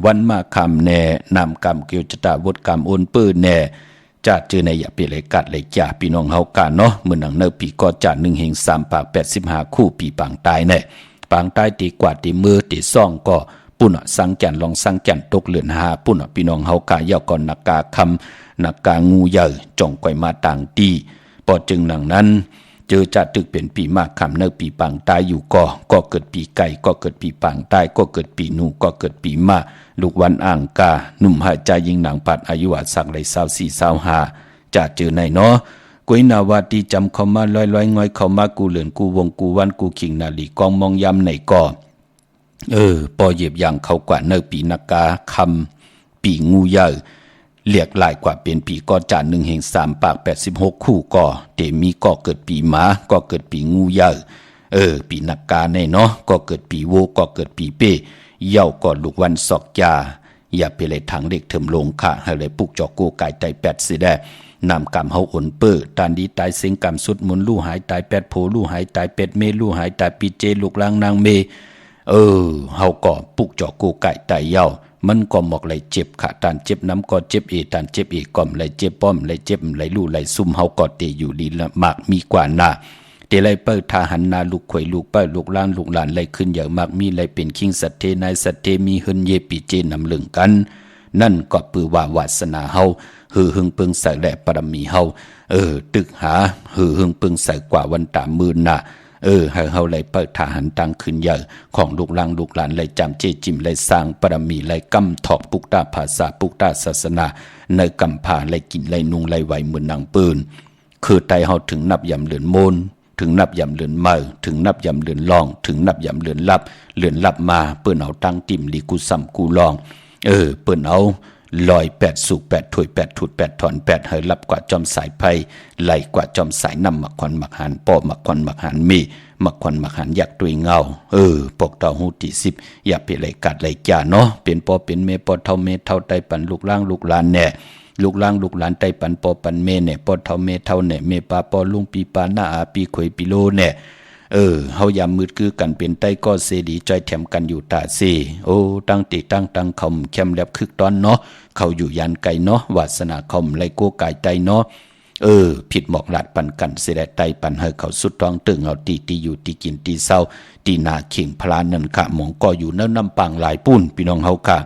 วันมากคำแน่นำกรรมเกี่ยวจตาวดกรรมโอนปื้นแน่จะเจอในอย่าเปเลยกัดเลยจ่าพี่น้องเฮากาเนาะเมื่อหนังเนอปีก็จ่า1เฮง3ปาก85คู่ปีปางตายแน่ปางตายตีกว่าตีมือตีซ่องก็ปุ่นสังแก่นลองสังแก่นตกเลือนหาปุ่นพี่น้องเฮากาเยาก่อนนักกาคำนักกางูใหญ่จ่องก่อยมาต่างตีพอจึงหนังนั้นเจอจะตึกเป็นปีมากคำเนอปีปางตายอยู่ก็เกิดปีไก่ก็เกิดปีปางตายก็เกิดปีนูก็เกิดปีมาลูกวันอ่างกาหนุ่มหายใจยิงหนังปัดอายุอาสักเลย24-25จะเจอในเนาะกุยนาวาตีจำเขามาลอยงอยเขามากูเหลือนกูวงกูวันกูขิงนาลีกองมองยำในก่อปอเหยียบอย่างเขากว่าเนอปีนักกาคำปีงูใหญ่เรียกหลายกว่าเป็นปีก็จ่า1เฮง3ปาก86คู่ก่อเตมีก็เกิดปีหมาก็เกิดปีงูใหญ่ปีนักกาในเนาะก็เกิดปีโวก็เกิดปีเป้เย่าก็ลูกวันศอกยาอย่าไปเลยทางเล็กเถิมลงค่ะให้เลยปุกจอกโกไก่ไต8สิได้นำกรรมเฮาอ่นเปื้อตานดีตายเสียงกรรมสุดมุนลู่หายตาย8โผลู่หายตาย8เมลู่หายตายปีเจลูกลางนางเมเฮาก็ปุกจอกโกไก่ไตเย่ามันก็หมอกไหลเจ็บค่ะตานเจ็บน้ำก็เจ็บตานเจ็บก่อมไหลเจ็บป้อมไหลเจ็บไหลลู่ไหลซุ่มเฮาก็เตอยู่ดีละมากมีกว่าหน้าเตไหลเปิ้ทาหันนาลูกข่อยลูกเปิ้ลูกล้านลูกหลานไหลขึ้นอย่างมากมีไหลเป็นคิงสัตเทนายสัตเทมีเฮินเยปีเจนำเลึงกันนั่นก็ปือว่าวาสนาเฮาหือหึงปึงใส่แหละปรมีเฮาตึกหาหือหึงปึงใส่กว่าวันตามมื่นน่ะให้เฮาไหลเปิดทหารตังขึ้นใหญ่ของลูกหลานลูกหลานไหลจำเจจิมไหลสร้างปรมีไหลกำถอกปุกตาภาษาปุกตาศาสนาในกำผาไหลกินไหลนุงไหลไหวเหมือนนางปืนคือไตเฮาถึงนับยำเหลือนโมนถึงนับยำเหลือนเมาถึงนับยำเหลือนลองถึงนับยำเหลือนลับมาเปิ้นเอาตั้งติ่มลีกูซ้ำกูลองเปิ้นเอาลอย8สุก8ถ้วย8ถุด8ถอน8เฮลับกว่าจอมสายไผ่ไหลกว่าจอมสายน้ำมักควันมักหันป้อมักควันมักหันมีมักควันมักหันอยากตุยเงาปกเต่าหูที่10อย่าไปไหลกัดไหลจ่าเนาะเป็นป้อเป็นเมป้อเท่าเมเท่าไตปันลูกล่างลูกหลานแน่ ลูกหลานไตปันปอปันเมเนี่ยปอเท่าเมเท่าเนี่ยเมปาปอลุงปีปาหน้าอาปีขวยปีโลเนี่ยเฮายามมืดคือกันเป็นไตก็เสดีใจแถมกันอยู่ตาเสโอ้ตั้งติตั้งคำเข้มแลบคึกตอนเนาะเขาอยู่ยันไกเนาะวาสนาคมไลโกกายใจเนาะผิดหมอกหลาดปันกันเสด็จไตปันให้เขาสุดท้องตึงเอาตีอยู่ตีกินตีเศร้าตีนาเข่งพลานนั่นค่ะหมองก็อยู่เนื้อน้ำปังหลายปุ้นพี่น้องเฮาค่ะ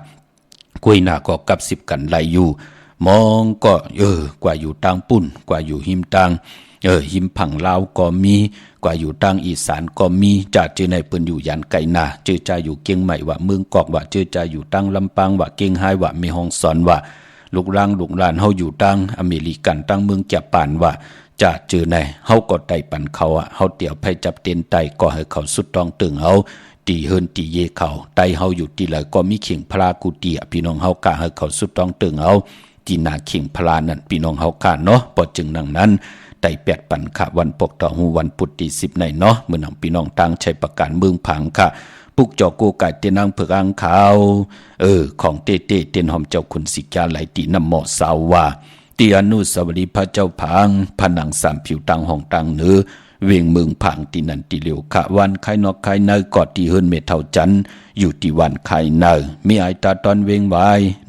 กุยหน้าก็กับ10กันไหลอยู่มองก็กว่าอยู่ตังปุ้นกว่าอยู่หิมตังหิมผังลาวก็มีกว่าอยู่ตังอีสานก็มีจากเจอในเปิ้นอยู่ยันไก่นาเจอใจอยู่เกียงใหม่ว่าเมืองกอกว่าเจอใจอยู่ตังลำปางว่าเกียงไฮว่าแม่ฮ่องสอนว่าลูกหลานเฮาอยู่ตังอเมริกันตังเมืองแก่ปานว่าจะเจอในเฮาก็ไต่ปันเขาเฮาเตี่ยวไผจับเต็นไตก็ให้เขาสุดต้องตึงเฮาตีเฮินตีเยเขาไตเฮาอยู่ตีไหลก็มีเข่งพลากุเตียพี่น้องเฮากะให้เขาสุดต้องตึงเฮาที่นาเข่งพลานั่นพี่น้องเฮากะเนาะปอจึงนั่งนั้นไต่8ปันค่ะวันปกต่อหูวันพุธที่10ในเนาะมื้อนั้นพี่น้องตั้งใช้ประกันเมืองผังค่ะปุกจอโกไก่เตนางเผือกอ่างขาวของเต้เต้นหอมเจ้าคุณสิกาไหลตีน้ำหมอสาวว่าตีอนุสาวรีย์พระเจ้าผังผนังสามผิวตังห้องตังเนื้อเวียงเมืองผังตีนันตีเหลียวขะวันไข่นอกไข่เนยกอดตีเฮิรนเมเท่าจันอยู่ตีวันไข่เนยมีไอตาตอนเวียงไว้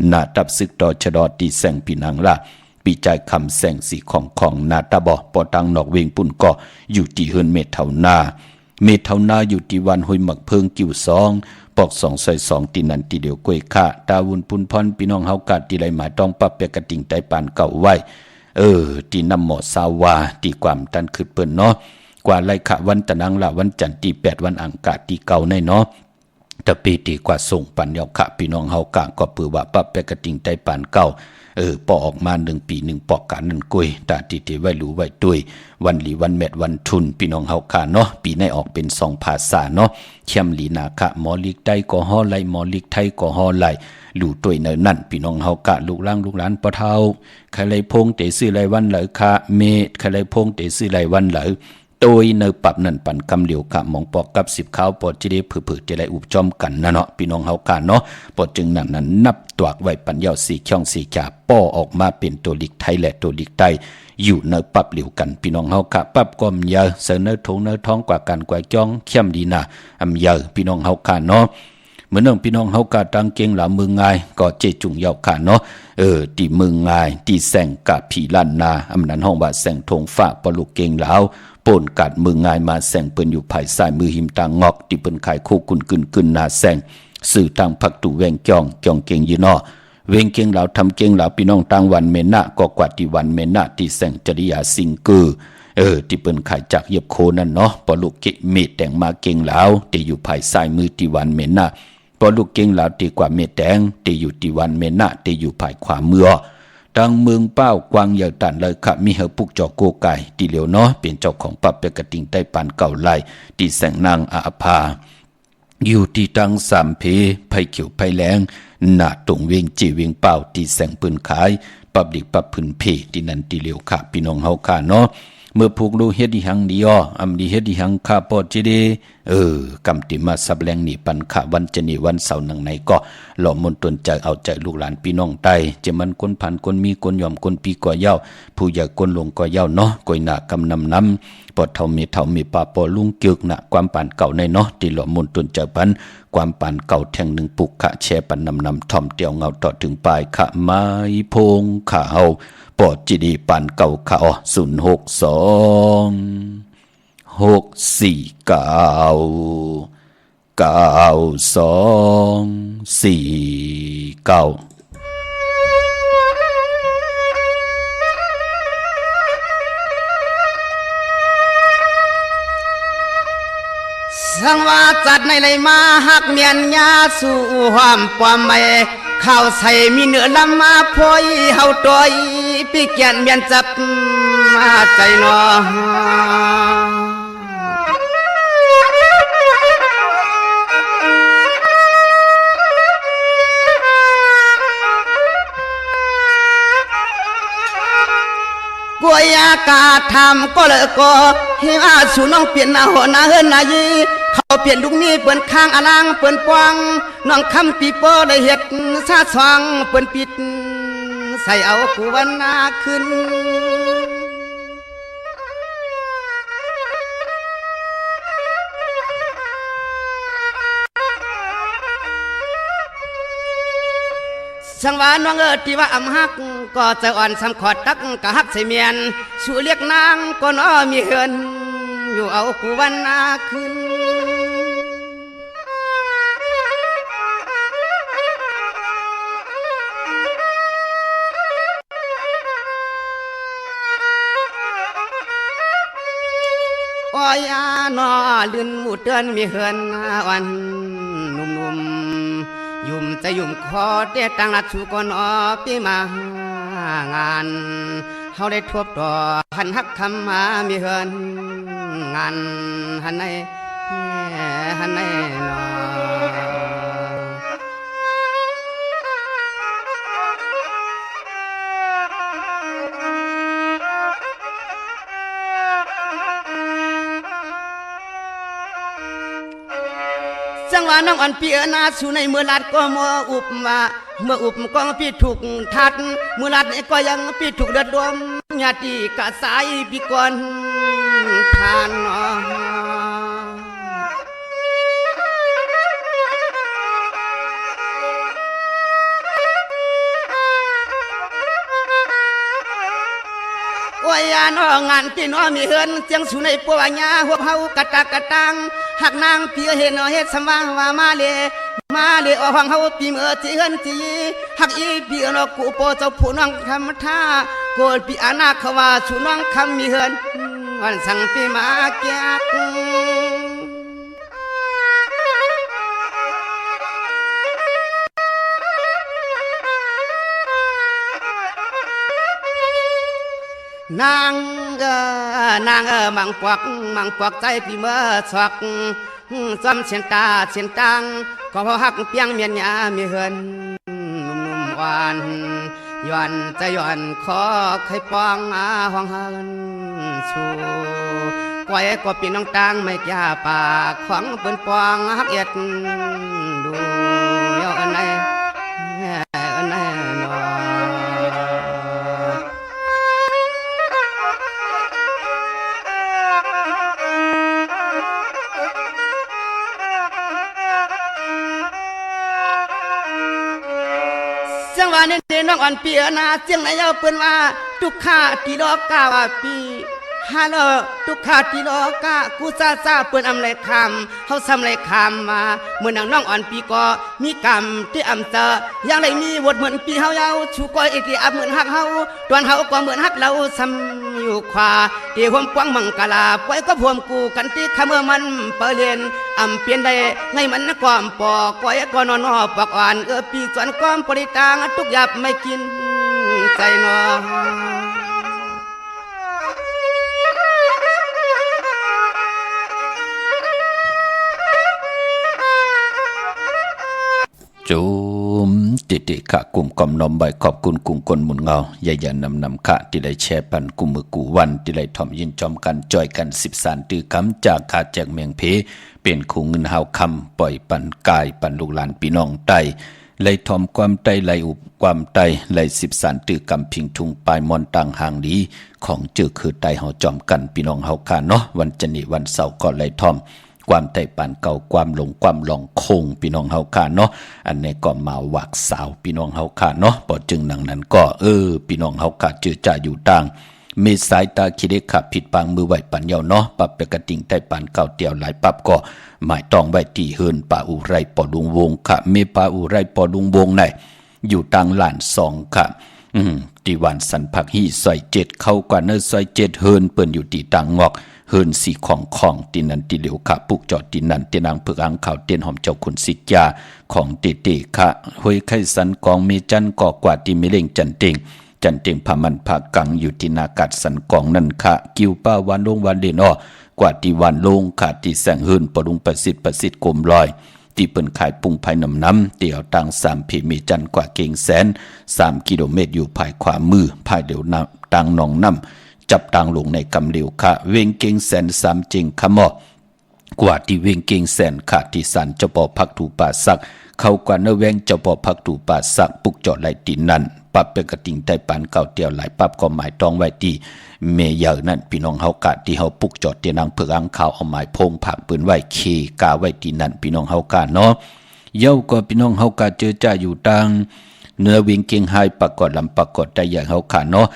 หน้าตับซึกต่อชะดอตีแสงปีนังละปีใจคำแสงสีของนาตาบอปอตังนอกเวียงปุ่นก็อยู่ตีเฮิรนเมเท่านาอยู่ตีวันหอยหมักเพิงกิ่วซองปอก2 ตีนันตีเดียวกวยค่าตาวุนปุนพรพี่น้องเฮากาดตีไหลหมายต้องปรับเปกระติ่งไตปานเก่าไว้ตีน้ำหมอสาวาตีความตันคือเปิ้นเนาะกว่าไรขะวันตะนังละวันจันทร์ตี8วันอังคารตีเก่าในเนาะตะปีตีกว่าส่งปันยอกขะพี่น้องเฮากะก็ปือว่าปรับเปกระติ่งไตปานเก่าปอออกมา1 ปี1ปอกกันนั่นกุยตาตีไว้รู้ไว้ด้วยวันหลีวันเม็ดวันทุนพี่น้องเฮาค่ะเนาะปีในออกเป็น2ภาษาเนาะเข้มหลีนาคะหมอลิกไตก็ฮอไหลหมอลิกไทยก็ฮอไหลลู่ตัวยเนนั่นพี่น้องเฮากะลูกหลานปะเฒ่าใครไหลพงเตซื้อไหลวันไหลคะเมใครไหลพงเตซื้อไหลวันไหลโดยเนปรับนั่นปันกำเหลียวกะมองปอกกับ10ข้าวปอจิได้เผือจะได้อุบจอมกันนะเนาะพี่น้องเฮากะเนาะปอจึงนั้นนับตวกไว้ปันยาว4ช่อง4ขาป้อออกมาเป็นตัวลิกไทยและตัวลิกใต้อยู่เนปรับเหลียวกันพี่น้องเฮากะปรับก็มยาเสนอทงเนท้องกว่ากันกว่าจ้องเข้มดีน่ะยาพี่น้องเฮากะเนาะเหมือนพี่น้องเฮากะตังเก่งหลามือง่ายก็เจจุงยาวค่ะเนาะตีมือง่ายตีแสงกะผีล้านนานั้นห้องว่าแสงทงฟ้าปลุกเก่งหลาวป่นกัดมือง่ายมาแสงเปิ้นอยู่ภายซ้ายมือหิมตางงอกที่เปิ้นขายโคกุนกึนนาแสงสื่อทางผักตู่แวงจ้องเก่งยีนอเวงเก่งเหล่าทำเก่งเหล่าพี่น้องต่างวันเมนะก็กว่าที่วันเมนะที่แสงจริยาสิงกือที่เปิ้นขายจากเย็บโคนั่นเนาะปลุกเกเมตแต่งมาเก่งเหล่าที่อยู่ภายซ้ายมือที่วันเมนะปลุกเก่งเหล่าที่กว่าเมตแดงที่อยู่ที่วันเมนะที่อยู่ภายขวามือดังเมืองเป้ากวางใหญ่ตันเลยค่ะมีเฮปุกจอโกไก่ตีเหลียวเนาะเป็นเจ้าของปับเปกระติงใต้ปานเก่าไล่ที่แสงนางอาภาอยู่ที่ตังสามเพไผ่เขียวไผ่แรงหน้าตรงเวียงจีเวียงเป้าที่แสงปืนขายปับดิกปับพื้นเพที่นันตีเหลียวค่ะพี่น้องเฮาค่ะเนาะเมื่อผูกดูเฮ็ดดิหังดีอ้อดีเฮ็ดดิหังข้าปอจิเดกำติมาสับแรงนี่ปันขะวันจะนี่วันเสาร์นังไหนก็หล่อมนตนใจเอาใจลูกหลานพี่น้องใต้จะมันคนพันคนมีคนยอมคนปีกว่าเย้าผู้ใหญ่คนลงก็เย้าเนาะก้อยหน้ากำนำปอดเท่ามีป่าปอลุงเกือกหน้าความปานเก่าในเนาะที่หล่อมนตนใจปันความปานเก่าแท่งหนึ่งปุกขะแช่ปันนำถ่อมเตียวเงาต่อถึงปลายขะไม้พงขะเฮาปอดจีดีปานเก่าขะอ๋อ06246499249สังว่าจัดในเลยมาหักเมียนยาสู่ความปอมไม่ข้าวใส่มีเนื้อลำมาพอยเฮาตอยปีเกียนเมียนจับมาใจนอกัวยากาทำก็เลยก็เฮียสูน้องเปลี่ยนหน้าหัวหน้าเฮินนายีเขาเปลี่ยนลูกนี้เปิ้นข้างอลางเปิ้นปวงน้องคำปีโป้ได้เฮ็ดซาสว่างเปิ้นปิด ใส่เอากูวันนาขึ้นสังวานน้องที่ว่าอำฮักก็จะอ่อนสำขอดตักกะฮักใส่เมียนสู่เรียกนางก็น้อมีเฮือนอยู่เอากูวันนาขึ้นอ้อยนอลื่นหมู่เตือนมีเฮือนวันนุ่มๆยุ่มจะยุ่มคอเดตังลัดสู่ก่อนอปีมางานเฮาได้ทบต่อหันฮักคำมามีเฮือนงานหันในนอจังหวะน้องอ่อนปีนาสู่ในเมื่อลัดก็มัวอุบมาเมื่ออุบก็พี่ถูกทัดเมื่อลัดก็ยังพี่ถูกเดือดรวมญาติกะสายพี่ก่อนทานโอ้ยน้องงานที่น้อมีเฮือนเสียงสู่ในปัวญาหัวเฮากะตากะตังหักนางพี่เห็นเฮ็ดสว่างว่ามาเลอห้องเฮาปีเมื่อที่เฮือนที่หักอีพี่นอกูโปเจ้าผู้น้องธรรมท่าโกลพี่อานาเขาว่าสู่น้องคำมีเฮือนวันสั่งปีมาแกกนางมังปวักใจพี่เมื่อสวักซ้ำเสียนตาเสียนตังก็เพราะหักเปียงเมียนยามีเฮือนนุ่มหวานย้อนจะย้อนขอใครปองห้องเฮือนสู่ก้อยก็ปีน้องตังไม่กล้าปากของเปิ้นปองหักเอ็ดดูเยาอันไหนนอจังหวะนี้น้องอ่อนเปียนาเสียงไหนเอาเปิ้นว่าทุกข้าที่รอกาว่าปีฮัลโหลทุกข้าที่รอกากูซาเปิ้นอำไรคำเฮาซำไรคำมาเมื่อนางน้องอ่อนปีก็มีกรรมที่อำเตอยังได้มีบทเหมือนปีเฮาเยาชูก้อยอีกที่อับเหมือนฮักเฮาตอนเฮาก็เหมือนฮักเราซ้ำอยู่ขวาที่ห่วมกว้างมังกลาปล่อยก็พวมกูกันที่ขะเมื่อมันเปเรียนอำเปลี่ยนได้ไงมันความปอก้อยก็นอนปากอ่อนปีส่วนความปริตางทุกหยับไม่กินใจนอจุมติติขะกลุ่มกอมนอมใบขอบคุณกุ้งกลหมุนเงาใหญ่นำขะที่ได้แชร์ปันกุมมือกูวันที่ได้ถ่อมยินจอมกันจอยกัน13ตื้อคำจากขาแจกเมียงเพเป็นคู่เงินหาวคำปล่อยปันกายปันลูกหลานพี่น้องไตไล่ถ่อมความไตไล่อุบความไตไล่13ตื้อกำพิงทุงปลายมอนต่างห่างดีของเจอคือไตเฮาจอมกันพี่น้องเฮาคาเนาะวันจันทร์วันเสาร์ก็ไล่ถ่อมความไต่ปานเก่าความหลงความหลองคงพี่น้องเฮาคาเนาะอันนี้ก็มาหวักสาวพี่น้องเฮาคาเนาะพอจึงหนังนั้นก็พี่น้องเฮาคาเจอจ่าอยู่ต่างมีสายตาคิดได้ขับผิดปางมือไหวปันเยาเนาะปรับไปกระติ่งไต่ปานเก่าเตียวหลายปรับก็หมายต้องไว้ที่เฮินป่าอุไรปอดุงวงค่ะเมป่าอุไรปอดุงวงไหนอยู่ต่างหลาน2ค่ะที่วันสันผักฮีซอย7เข้ากว่าเนอซอย7เฮินเปิ้นอยู่ที่ต่างงอกเฮินสีของตีนันตีเหลียวขะปุกจอดตีนันตีนางเผือกอังข่าวเตียนหอมเจ้าขุนสิทยาของเตเตขะห้วยไข่สันกองเมจันก่อกว่าที่เมเล่งจันเต็งพามันผากังอยู่ที่นากัดสันกองนั่นขะกิวป้าวันลงวันเดนกว่าที่วันลงขาดที่แสงเฮินปรุงประสิทธิ์กลมลอยที่เปิ้นขายปุงภายน้ำเตี่ยวต่าง3เพเมจันกว่าเก่งแสน3กิโลเมตรอยู่ภายขวามือภายเดี๋ยวต่างหนองน้ำจับต่างลงในกำเหลียวค่ะเวงเก่งแสน3จริงขมอกว่าที่เวงเก่งแสนขาดที่สันเจ้าปอพักถูป่าสักเข้ากว่าเนแวงเจ้าปอพักถูป่าสักปุกจอดไหลตีนัน ปรับเป็นกระติ่งไต้ปานเก่าเตียวหลายปรับก็หมายตองไว้ที่เมเยอร์นั่นพี่น้องเฮากะที่เฮาปุกจอดเตียนังเผือกอังข่าวเอาหมายพงผักปืนไว้เคกาไว้ที่นั่นพี่น้องเฮากะเนาะเย้าก็พี่น้องเฮากะเจอจ่าอยู่ตังเนื้อวิ่งเกียงไฮปรากฏลำปรากฏได้อย่างเฮาค่ะเนาะ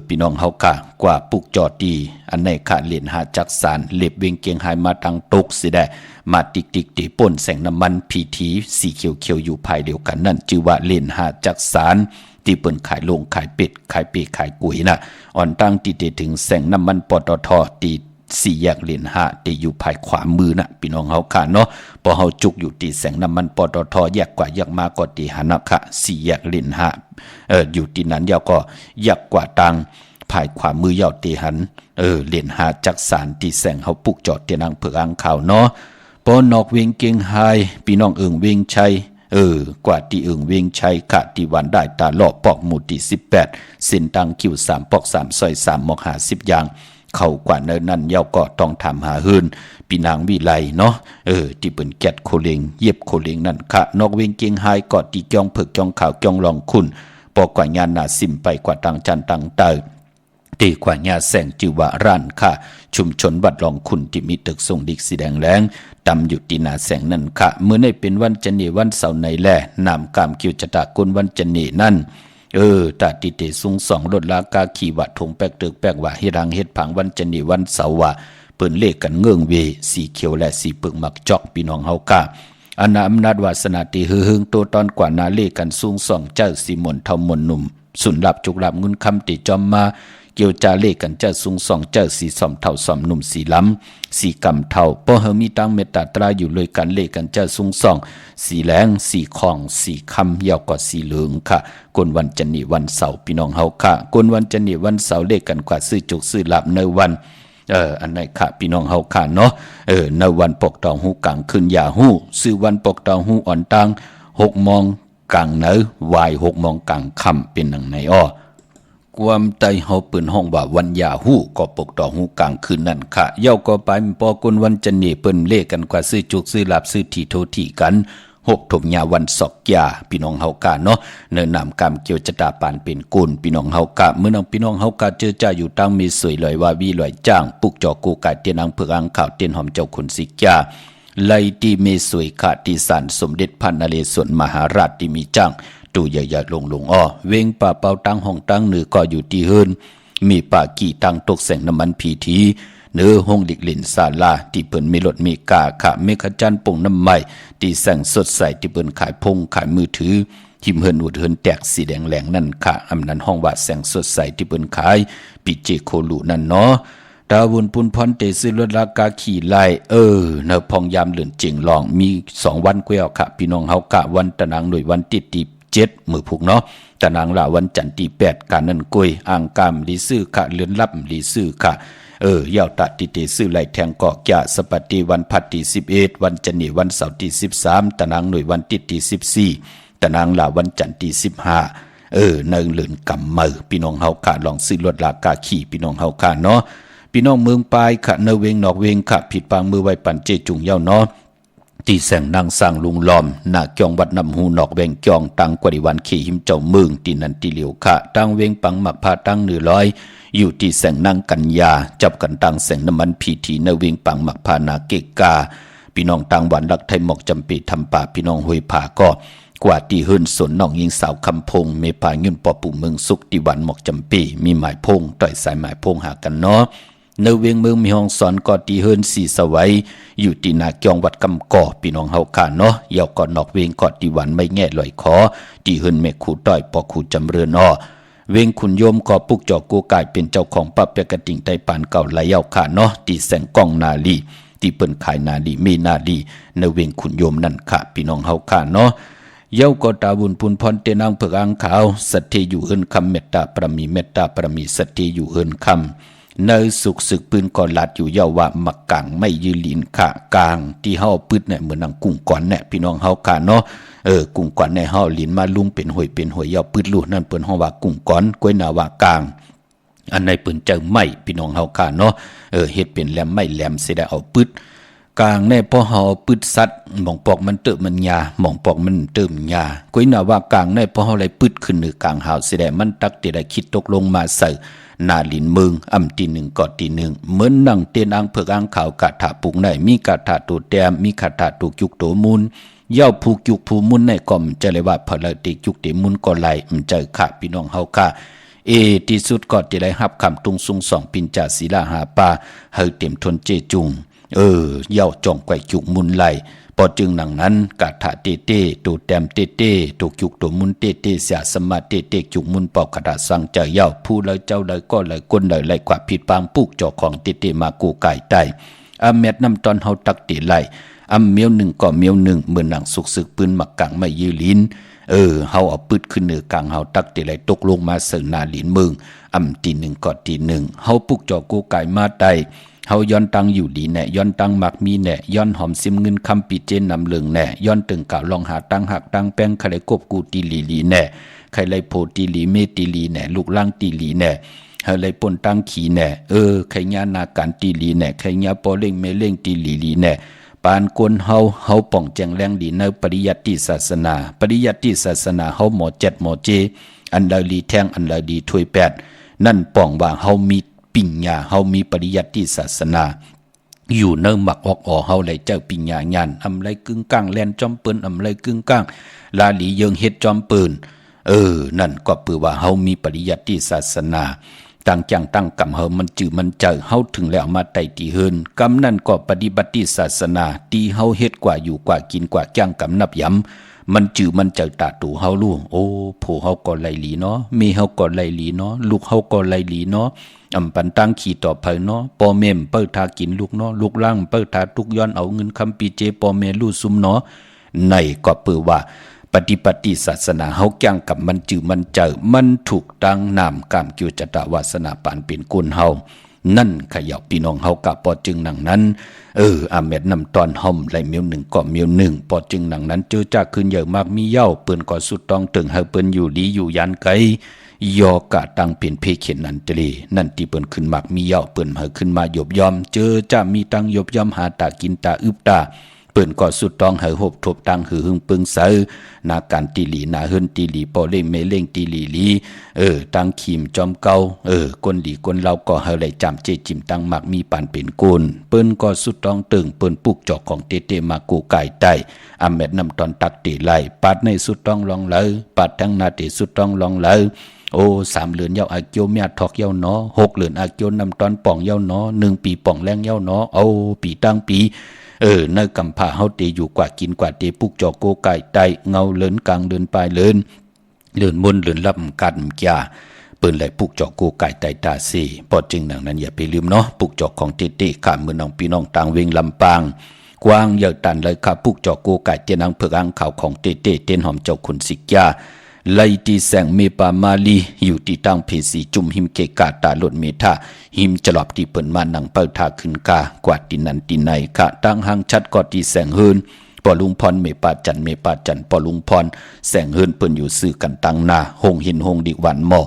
พี่น้องเฮากะกว่าปุกจอดดีอันในขาเหรียญหาจักสารเล็บวิ่งเกียงไฮมาทางตกสิได้มาติกตีป่นแสงน้ำมันพีทีสีเขียวอยู่ภายเดียวกันนั่นชื่อว่าเหรียญหาจักสารที่เปิ้นขายลงขายเป็ดขายปีขายกุยน่ะอ่อนตั้งตีถึงแสงน้ำมันปตทตีสี่แยกเหรียญห้าที่อยู่ภายขวามือน่ะพี่น้องเฮาค่ะเนาะพอเฮาจุกอยู่ที่แสงน้ำมันปตทแยกกว่าแยกมาก็ตีหันนะค่ะสี่แยกเหรียญห้าอยู่ที่นั้นยาวก็แยกกว่าตังภายขวามือยาวตีหันเหรียญห้าจักสารที่แสงเฮาปุกจอดเตียนังเผือกอังข่าวเนาะปอนอกเวียงเกียงไฮพี่น้องเวียงชัยกว่าที่เวียงชัยกะที่วันได้ตาลอบปอกหมู่ที่18เส้นตังคิว3ปอก3ซอย3หมอก50อย่างเข้ากว่าเนินนั้นเยาก็ต้องทำหาหืนปีนางวิไลเนาะที่เปิ้นแกดโคเลงเย็บโคเลงนั่นค่ะนอกเวียงเกียงไฮก็ที่จ้องเผือกจ้องขาวจ้องรองคุณปอกกว่างานน่ะซิมไปกว่าตังจันตังเตอตีกว่าญาแสงจิวะร้านค่ะชุมชนวัดรองคุณที่มีตึกทรงดิกสีแดงแรงตำอยู่ที่นาแสงนั่นค่ะเมื่อในเป็นวันจันนีวันเสาร์ในแลนามกามคิวจตากลวันจันนีนั่นตาติเตสูง2รถลากาขี่วัดทงแปกตึกแปกว่าให้รังเฮ็ดผังวันจันนีวันเสาร์ว่าเปิ้นเลขกันเงื่องเวสีเขียวและสีเปึกมักจอกพี่น้องเฮากะอนาอำนาจวาสนาติหึงโตตอนกว่านาเลขกันสูง2เจ้าสีมนเท่ามนหนุ่มสุนลับจุกลับงุนคำติจอมมาเกี่ยวจาเลกันเจ้าสูง2เจ้าสีสอมเท่าสอมหนุ่มสีล้ำสีกำเท่าป้อเฮมีตั้งเมตตาตราอยู่เลยกันเลกันเจ้าสูง2สีแหลงสีของสีคำยาวกว่าสีเหลืองค่ะกวนวันจันนีวันเสาร์พี่น้องเฮาค่ะกวนวันจันนีวันเสาร์เลกันกว่าซื้อจุกซื้อลับในวันอันไหนค่ะพี่น้องเฮาค่ะเนาะในวันปกตองหูกลางคืนอย่าหูซื้อวันปกตองหูอ่อนตัง6 โมงกลางเนอวาย6 โมงกลางค่ำเป็นหนังในอ้อความใจเฮาเปิ้นห้องว่าวันยาฮู้ก็ปกต่อฮู้กลางคืนนั่นค่ะเย้าก็ไปปอกนวันจันนี่เปิ้นเลขกันกว่าซื้อจุกซื้อลาบซื้อที่โทที่กัน6ถมยาวันศอกยาพี่น้องเฮากะเนาะเนินนามกรรมเกี่ยวจตาปานเป็นกุลพี่น้องเฮากะเมื่อน้องพี่น้องเฮากะเจอจ้าอยู่ตั้งมีสวยลอยว่าวีลอยจ้างปุกจอกูกายเตียนอังเผือกอังข่าวเตียนหอมเจ้าคุณสิกาไลที่เมสวยขาติสารสมเด็จพระนเรศวรมหาราชที่มีจ้างตูใหญ่ๆลงอ้อเวงป่าเป่าตั้งห้องตั้งเหนือก็อยู่ที่เฮินมีป่ากี่ตั้งตกแสงน้ำมันพีทีเนื้อห้องดิกลินศาลาที่เปิ้นมีรถมีกาขะเมฆจันทร์ป่งน้ำใหม่ที่แสงสดใสที่เปิ้นขายพงขายมือถือหิมเฮินอุดเฮินแตกสีแดงแหลงนั่นค่ะอำนั้นห้องว่าแสงสดใสที่เปิ้นขายปิเจโคลุนั่นเนาะดาวุนปุนพรเตซื้อรถลากาขี่ไล่เนพองยามเหลือนเจิงลองมี2 วันกว่าค่ะพี่น้องเฮากะวันตะนางหน่วยวันติด7 มือผูกเนาะตะนางละวันจันทร์ที่8การนั่นกุยอ่างกามลีซื่อค่ะเลือนลับลีซื่อค่ะยาวตัดติเตซื่อไหลแทงเกาะยะสปฏิวันพัดที่11วันจันทร์วันเสาร์ที่13ตะนางหน่วยวันติดที่14ตะนางละวันจันทร์ที่15เนิงเลือนกำมือพี่น้องเฮาค่ะลองซื้อรถลากาขี่พี่น้องเฮาค่ะเนาะพี่น้องเมืองปลายค่ะเนเวงนอกเวงค่ะผิดปางมือไว้ปันเจจุงเย้าเนาะที่แสงนางสร้างลุงล้อมหน้าเกียงวัดน้ำหูนอกแวงเกียงตังกว่าดิวันขี่หิมเจ้าเมืองที่นันติเหลียวค่ะตังเวงปังหมักพาตัง100อยู่ที่แสงนางกัญญาจับกันตังแสงน้ำมันพีทีเนเวงปังหมักพานาเกกาพี่น้องตังหวานลักไทยหมอกจำปีทำป่าพี่น้องห้วยผาก็กว่าที่เฮิรนสนน้องยิงสาวคำพงเมพายุ่นปอปู่เมืองสุขที่หวานหมอกจำปีมีหมายพงต่อยสายหมายพงหากันเนาะในเวียงเมืองมีห้องสอนก็ตีเฮิรนสีสวัยอยู่ที่นาเกียงวัดกำก่อพี่น้องเฮาค่ะเนาะเยาก่อนนอกเวียงก็ตีหวันไม่แง่ลอยคอตีเฮิรนแม่ขู่ต่อยปอขู่จำเรือนอ้อเวียงขุนโยมก็ปุกจอกูกายเป็นเจ้าของปั๊บเปกติ่งไต้ปานเก่าไหลเยาค่ะเนาะตีแสงกองนาลีตีเปิ้นขายนาลีมีนาลีในเวียงขุนโยมนั่นค่ะพี่น้องเฮาค่ะเนาะเย้าก็ตาบุญพุนพรเตนางเผือกอังขาวสัตย์อยู่เฮิรนคำเมตตาประมีเมตตาประมีสัตย์อยู่เฮิรนคำในสุกศึกปืนก่อนลัดอยู่เยาว่ามักกังไม่ยืนลินขะกลางที่เฮาปืดเนี่ยเหมือนนางกุ้งก่อนเนี่ยพี่น้องเฮาค่ะเนาะกุ้งก่อนในเฮาลินมาลุงเป็นหวยเยาปืดลูกนั่นเปิ้นเฮาว่ากุ้งก่อนกล้วยนาว่ากลางอันในเปิ้นเจอไม่พี่น้องเฮาค่ะเนาะเฮ็ดเป็นแหลมไม่แหลมสิได้เอาปืด กลางในพอเฮาปึดสัตว์หม่องปอกมันเติมมันยาหม่องปอกมันเติมยาก้อยน่ะว่ากลางในพอเฮาไหลปึดขึ้นเหนือกลางหาวสิได้มันตักติได้คิดตกลงมาใส่นาลินเมืองอำตีหนึ่งกอดตีหนึ่งเหมือนนั่งเตียนอ่างเผือกอ่างขาวกะถาปุกในมีกะถาตัวแต้มมีกะถาตัวจุกตัวมุนเย้าผูกจุกผูมุนในก่อมจะเลยว่าพอละติจุกติมุนก็ไหลมันเจอค่ะพี่น้องเฮาค่ะที่สุดก็จะได้รับคำตุงซุงสองปินจาศิลาหาปาเฮาเต็มทนเจจุงเย้าจ่องไกวจุกมุนไหลพอจึงหนังนั้นกะถาเตเตตัวแต้มเตเตตัวจุกตัวมุนเตเตเสียสมาเตเตจุกมุนปอกกระดาษสังเจเย้าผู้เลยเจ้าเลยก็เลยก้นเลยกว่าผิดปางปุกจอของเตเตมากูไก่ไตเม็ดน้ำตอนเฮาตักติไหลเมียวหนึ่งก็เมียวหนึ่งเหมือนหนังสุกซึกปืนหมักกังไม่ยืลิ้นเฮาเอาปืดขึ้นเหนือกลางเฮาตักติไหลตกลงมาเสิร์นาหลินเมืองตีหนึ่งก็ตีหนึ่งเฮาปุกจอกูไก่มาไตเฮาย้อนตังอยู่ดีแน่ย้อนตังมักมีแน่ย้อนหอมซิมเงินคำปีเจนนำเลืองแน่ย้อนตึงกะลองหาตังหักตังแป้งใครกบกูตีลีลีแน่ใครเลยโพตีลีเมตีลีแน่ลูกล่างตีลีแน่เฮาเลยปนตังขี่แน่ใครญานาการตีลีแน่ใครญาปอเล่งเมเล่งตีลีลีแน่ปานกวนเฮาป่องแจงแรงดีในปริยัติศาสนาปริยัติศาสนาเฮาหมอเจ็ดหมอเจอันใดลีแทงอันใดดีถวยแปดนั่นป่องว่าเฮามีปิญญาเฮามีปริยัติศาสนาอยู่เนิ่มหมักออกเฮาเลยเจ้าปิญญาญาณไรกึ่งกลางแลนจอมปืนไรกึ่งกลางลาลีเยิงเฮ็ดจอมปืนนั่นก็ปือว่าเฮามีปริยัติศาสนาตั้งจังตั้งกำเฮามันจือมันเจอเฮาถึงแล้วมาไต่ตีเฮินกำนั่นก็ปฏิบัติศาสนาตีเฮาเฮ็ดกว่าอยู่กว่ากินกว่าจ้างกำนับย้ำมันจือมันเจอตาตูเฮาลู่ผู้เฮาก็ไหลหลีเนาะมีเฮาก็ไหลหลีเนาะลูกเฮาก็ไหลหลีเนาะปันตั้งขี่ต่อไปเนาะปอเมมเปิ้ลทากินลูกเนาะลูกล่างเปิ้ลทาทุกย้อนเอาเงินคำปีเจปอเมลู่ซุมเนาะในก็ปือว่าปฏิปฏิศาสนาเฮาแก่งกับมันจือมันเจอมันถูกตั้งนามกามกิวจตวาสนาปานเป็นกุลเฮานั่นขยับพี่น้องเฮากะปอจึงหนังนั้นเม็ดนำตอนห่อมไหลเมียวหนึ่งก็เมียวหนึ่งปอจึงหนังนั้นเจอจากขึ้นเยอะมากมีเย้าเปิ้นก็สุดต้องตึงเฮาเปิ้นอยู่ดีอยู่ยันไกยอกะตังเป็นเพเขียนนันตรีนั่นที่เปิ้นขึ้นมากมีเย้าเปิ้นเฮาขึ้นมาหยบยอมเจอจะมีตังหยบยอมหาตากินตาอึบตาเปิ้นก็สุดต้องเฮาหบทบตังหือหึงปึงเซอนาการตีหลีนาเฮินตีหลีปอเล่งเมเล่งตีหลีลีตังขีมจอมเก่าคนดีคนเราก็เฮาไหลจำเจจิมตังมักมีปานเป็นกุลเปิ้นก็สุดต้องตึงเปิ้นปุกจอกของเตเตมากูไก่ใต้เม็ดน้ำตอนตักตีไหลปัดในสุดต้องลองเลยปัดทั้งนาติสุดต้องลองเลย3 เดือนเย้าอาเกียวเมียทอกเย้าเนาะ6 เดือนอาเกียวนำตอนป่องเย้าเนาะ1 ปีป่องแรงเย้าเนาะปีตั้งปีในกำพาเฮาเตอยู่กว่ากินกว่าเตปุกจอโกไก่ไตเงาเลินกลางเดินปลายเลินมนเลินลับกันกาเปิ้นไหลปุกจอโกไก่ไตตาซีพอจึงดังนั้นอย่าไปลืมเนาะปุกจอของเตเตข้ามเมืองน้องพี่น้องต่างเวงลำปางกว้างเยอะตันเลยค่ะปุกจอโกไก่เตนังเผือกอ่างขาวของเตเตเต้นหอมเจ้าขุนสิกยาไลตีแสงเมปามาลีอยู่ที่ตั้งเพสีจุ่มหิมเกกาตาลดเมธาหิมจลอบที่เปิ่นมานังเปิดทาขึ้นกากวาดตินันตินในกะตั้งหางชัดกอดที่แสงเฮินปอลุงพรเมปาจันปอลุงพรแสงเฮินเปิ่นอยู่ซื้อกันตั้งนาหงหินหงดิวันหม้อ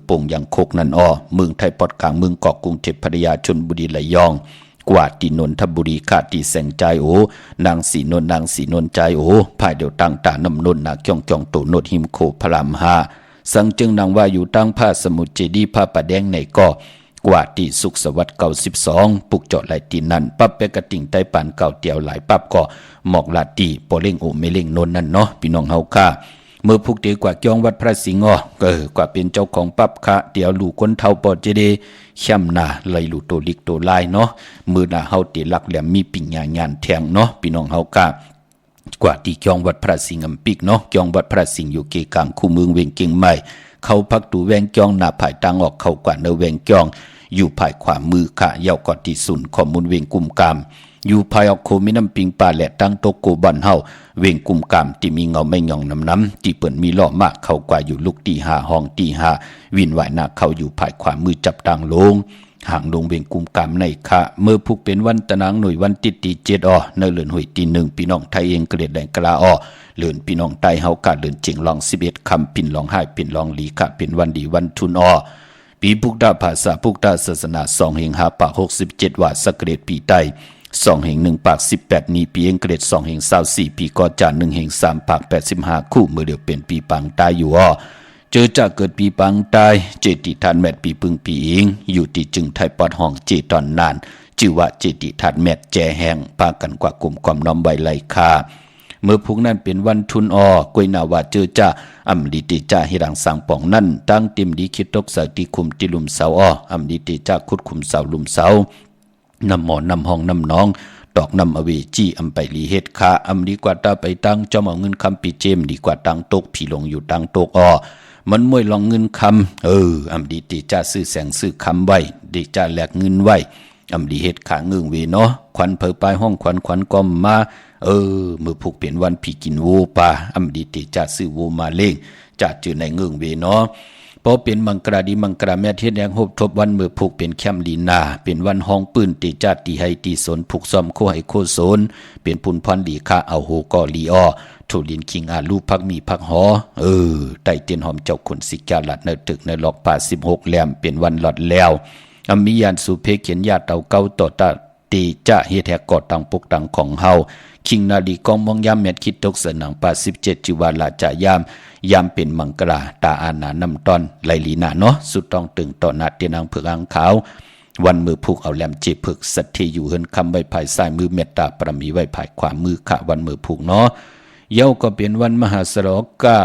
ปงยังโคกนันเมืองไทยปอดกลางเมืองเกาะกรุงเทพพระยาชลบุรีระยองกวาดที่นนทบุรีขาดที่แสงใจนางสีนนใจภายเดียวตั้งตานำนนนาจ้องโตโนดหิมโคพรามหาสังจึงนางว่าอยู่ตั้งผ้าสมุทรเจดีผ้าปะแดงในก่อกวาดที่สุขสวัสดิ์92ปุกเจาะไหลตีนั่นปั๊บเปกระติ่งไต้ปานเก่าเตียวหลายปั๊บก็หมอกลาตีปอเล่งเมเล่งนนนั่นเนาะพี่น้องเฮาค่ะเมื่อพุกเดียวกว่าจองวัดพระสิงห์กว่าเป็นเจ้าของปั๊บคะเตียวลูกคนเท่าปอเจดีช่ำนาไหลลูโตลิกโตลายเนาะมือหน้าเฮาตีหลักแหลมมีปิ่งญาณแทงเนาะพี่น้องเฮากะกว่าที่จองวัดพระสิงห์ปิกเนาะจองวัดพระสิงห์อยู่เกกลางคู่เมืองเวียงเก่งใหม่เขาพักตูแวงจองหน้าภายตังออกเข้ากว่าเนแวงจองอยู่ภายขวามือค่ะเย้ากอดที่สุนข้อมูลเวียงกุมกามอยู่ภายออกโคมีน้ำปิงป่าและตั้งโตโกบันเฮาเวงกุมกามที่มีเงาไม่หย่องน้ำที่เปิ่นมีล้อมากเข้ากว่าอยู่ลูกตี5ห้องตี5วินไหวหน้าเขาอยู่ภายขวามือจับตังลงห่างลงเวงกุมกามในค่ะเมื่อพุกเป็นวันตะนางหน่วยวันติดตี7ในเลือนหวยตี1พี่น้องไทยเองเกลียดแดงกลาเลือนพี่น้องไทยเฮากะเลือนเจียงลอง11คำปิ่นลองให้ปิ่นลองหลีค่ะเป็นวันดีวันทุนปีพุกดาภาษาพุกดาศาสนา2 เฮงหาปะ67ว่าสกเกรดปีไต 2 แห่ง1ปาก18นีปีเองเกรด2 แห่ง24ปีก็จาน1 แห่ง3ปาก85คู่เมื่อเดียวเป็นปีปังตายอยู่เจอจะเกิดปีปังตายเจติทานแมดปีปึงปีเองอยู่ที่จึงไทยปอดห้องเจตอนนานชื่อว่าเจติทานแมดแจแหงปากันกว่ากลุ่มความน้อมใบไหลคาเมื่อพุกนั้นเป็นวันทุนกวยนาวาเจอจะอำดิติจ่าฮิรังสังป่องนั่นตั้งติมดีคิดตกใส่ที่คุมติลุมเสาอำดิติจ่าคุดคุมเสาลุมเสานำหมอนำห้องนำน้องดอกนำอเวจีอำไปลีเฮ็ดคาอำดีกว่าตาไปตั้งจอมเอาเงินคำปีเจมดีกว่าตั้งตกผีลงอยู่ตั้งตกมันมวยลองเงินคำอำดีติจ่าซื้อแสงซื้อคำไว้ดีจ่าแลกเงินไว้อำดีเฮ็ดขาเงืองเวเนาะควันเพอปลายห้องควันก็มามือผูกเปลี่ยนวันผีกินโวปลาอำดีติจ่าซื้อโวมาเล่งจ่าจือในเงืองเวเนาะพอเป็นมังกราดีมังกราแม่เทียนแดงหบทบวันมือผูกเป็นแคมลีนาเป็นวันห้องปืนติจ่าตีให้ตีสนผูกซ้อมโคให้โคโซนเป็นปุนพรลีคาเอาโหกอลีถูลินคิงอาลูพักมีพักหอไต่เตียนหอมเจ้าคนสิกาลัดในตึกในหลอกป่า16แหลมเป็นวันหลอดแล้วอมิยานสุเพเขียนญาติเต่าเก้าต่อตาตีจะเฮ็ดแหกกอดตังปกตังของเฮาคิงนาดีกองมองยามแมดคิดตกสนังป่า17จิวาลาจะยามเป็นมังกราตาอาณานำตอนไลลีนาเนาะสุดต้องตึงต่อนาเตียนางเผือกอังขาววันมือผูกเอาแหลมเจผึกสัตทีอยู่เฮินคำไว้ภายซ้ายมือเมตตาปรมีไว้ภายขวามือขะวันมือผูกเนาะเย้าก็เป็นวันมหาสรกะ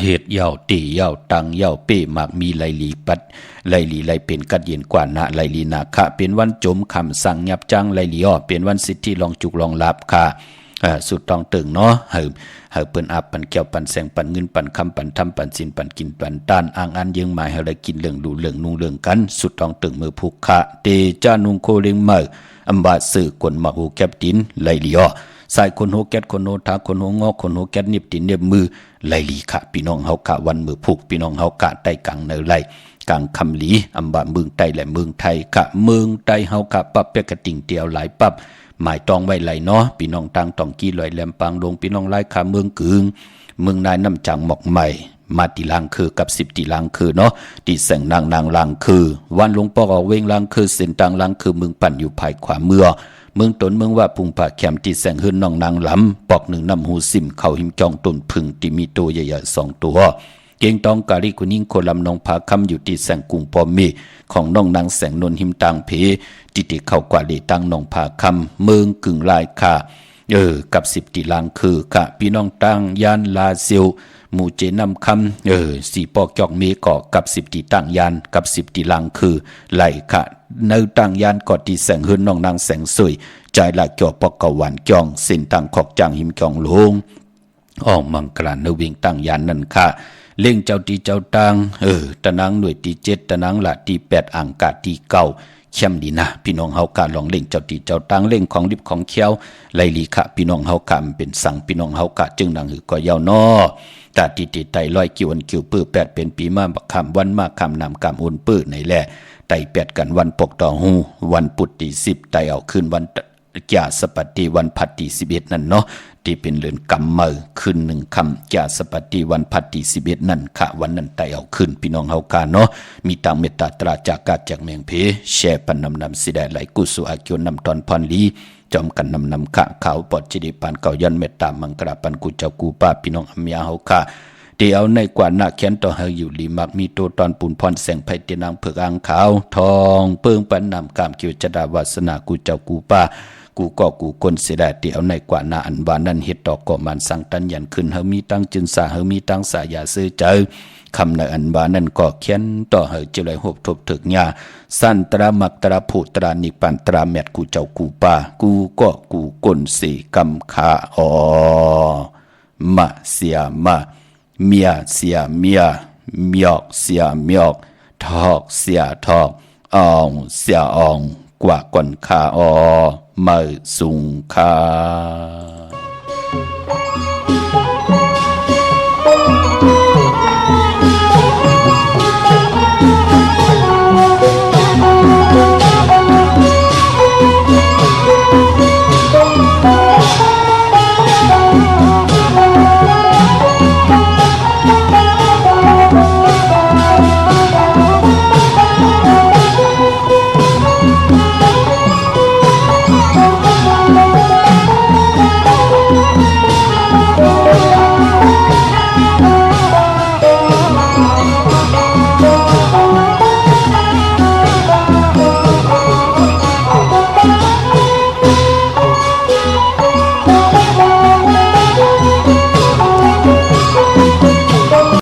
เหตุเย้าตีเย้าตังเย้าเป้มากมีไลลีปัดไลลีไลเป็นกัดเย็นกว่านะไลลีนาคะเป็นวันจมคำสั่งยับจังไลลีเป็นวันสิทธิลองจุกลองลับค่ะสุดต้องตึงเนาะเเปิ้นอับปันแก้วปันแสงปันเงินปันคำปันทำปันสินปันกินปันต้านอ่างอันยังหมายให้ได้กินเรื่องดูเรื่องนุ่งเรื่องกันสุดต้องตึงมือผูกคะเตจานุงโคเริงเมออัมบาสื่อกวนมาหูแคบตินไลลีสายคนโหแกดคนโหทาคนโหงอคนโหแกดนิบตินเนบมือไลลีค่ะพี่น้องเฮากะวันมือผูกพี่น้องเฮากะใต้กลางเนไลกลางคำลีอัมบาเมืองไต้และเมืองไทยกะเมืองไต้เฮากะปับเปกะติ่งเตียวหลายปับหมายตองไว้ไหลเนาะพี่น้องตังตองกี้ลอยแหลมปางลงพี่น้องไล่ขาเมืองกึงเมืองนายน้ำจังหมอกใหม่มาตีลางคือกับ10ตีลางคือเนาะตีแสงนางลางคือวันหลวงปอกเวงลางคือเส้นต่างลางคือเมืองปั่นอยู่ภายขวาเมืองตนเมืองว่าพุงผาแคมตีแสงหื้นน้องนางลำปอกหนึ่งน้ำหูซิมเข่าหิมจองต้นพึ่งที่มีตัวใหญ่ๆ2ตัวเกียงตองกาลิกุนิ่งโคลำนองผาคำอยู่ที่แสงกุงปอมมีของน้องนางแสงนนหิมตางเพติเข้ากว่าเลตังน้องผาคำเมืองกึ่งลายค่ะกับ10ตีลางคือค่ะพี่น้องตั้งยานลาเซียวหมู่เจนำคำสีปอกจอกเมเกาะกับ10ตีตั้งยานกับ10ตีลางคือไหลค่ะในตั้งยานกอดที่แสงหื้นน้องนางแสงสวยใจละเกี่ยวปอกกะหวานจองเส้นต่างขอกจางหิมจองลงมังกรานเวิ่งตั้งยานนั่นค่ะเล่งเจ้าตีเจ้าตังตะนังหน่วยตี7ตะนังละตี8อ่างกาตี9เข้มดีนะพี่น้องเฮากะลองเล่งเจ้าตีเจ้าตังเล่งของดิบของเคี้ยวไลลีค่ะพี่น้องเฮากะเป็นสั่งพี่น้องเฮากะจึงดังหือก็ยาวนอตาติไตลอยกิ้วอันกิ้วปื้อ8เป็นปีมาบักคำวันมาคำนำกำอุ่นปื้อในแลไต8กันวันปกต่อหูวันปุตติ10ไตเอาคืนวันจาสปฏิวันพัตติ11นั่นเนาะที่เป็นเรือนกำเมอคืน1คำจาสปฏิวันพัตติ11นั่นค่ะวันนั้นไตเอาคืนพี่น้องเฮากาเนาะมีตังเมตตาตราจากกาจากเมืองเพแช่ปันนำสิได้ไหลกุสุอากิวนำตอนพรลีจอมกันนำขะขาวปอดจิดิปานเก่ายันเมตตามังกราปันกุเจ้ากูป้าพี่น้องอเมียเฮาค่ะเดี๋ยวในกว่าหน้าเขียนต่อเฮาอยู่ลีมักมีตัวตอนปูนพรแสงไผเตนางเผือกอ่างขาวทองเปิงปันนำกามเกียวจดาวาสนากูเจ้ากูป้ากูก็กูคนเสียได้เดี๋ยวในกว่าหน้าอันวานั้นเฮ็ดดอกก็มันสังตันยันขึ้นเฮามีตั้งจึนสาเฮามีตั้งสายาซื้อเจอคำในอันวานั้นก็เขียนต่อเฮาจะเลยหบทบถึกญาสั้นตรามักตราผูตรานิปันตราแมดกูเจ้ากูป้ากูก็กูคนสีกำคามาเสียมาเมียเสียเมียเมียกเสียเมียกทอกเสียทอกอ่องเสียอ่องกว่าก่อนคามาสุงคา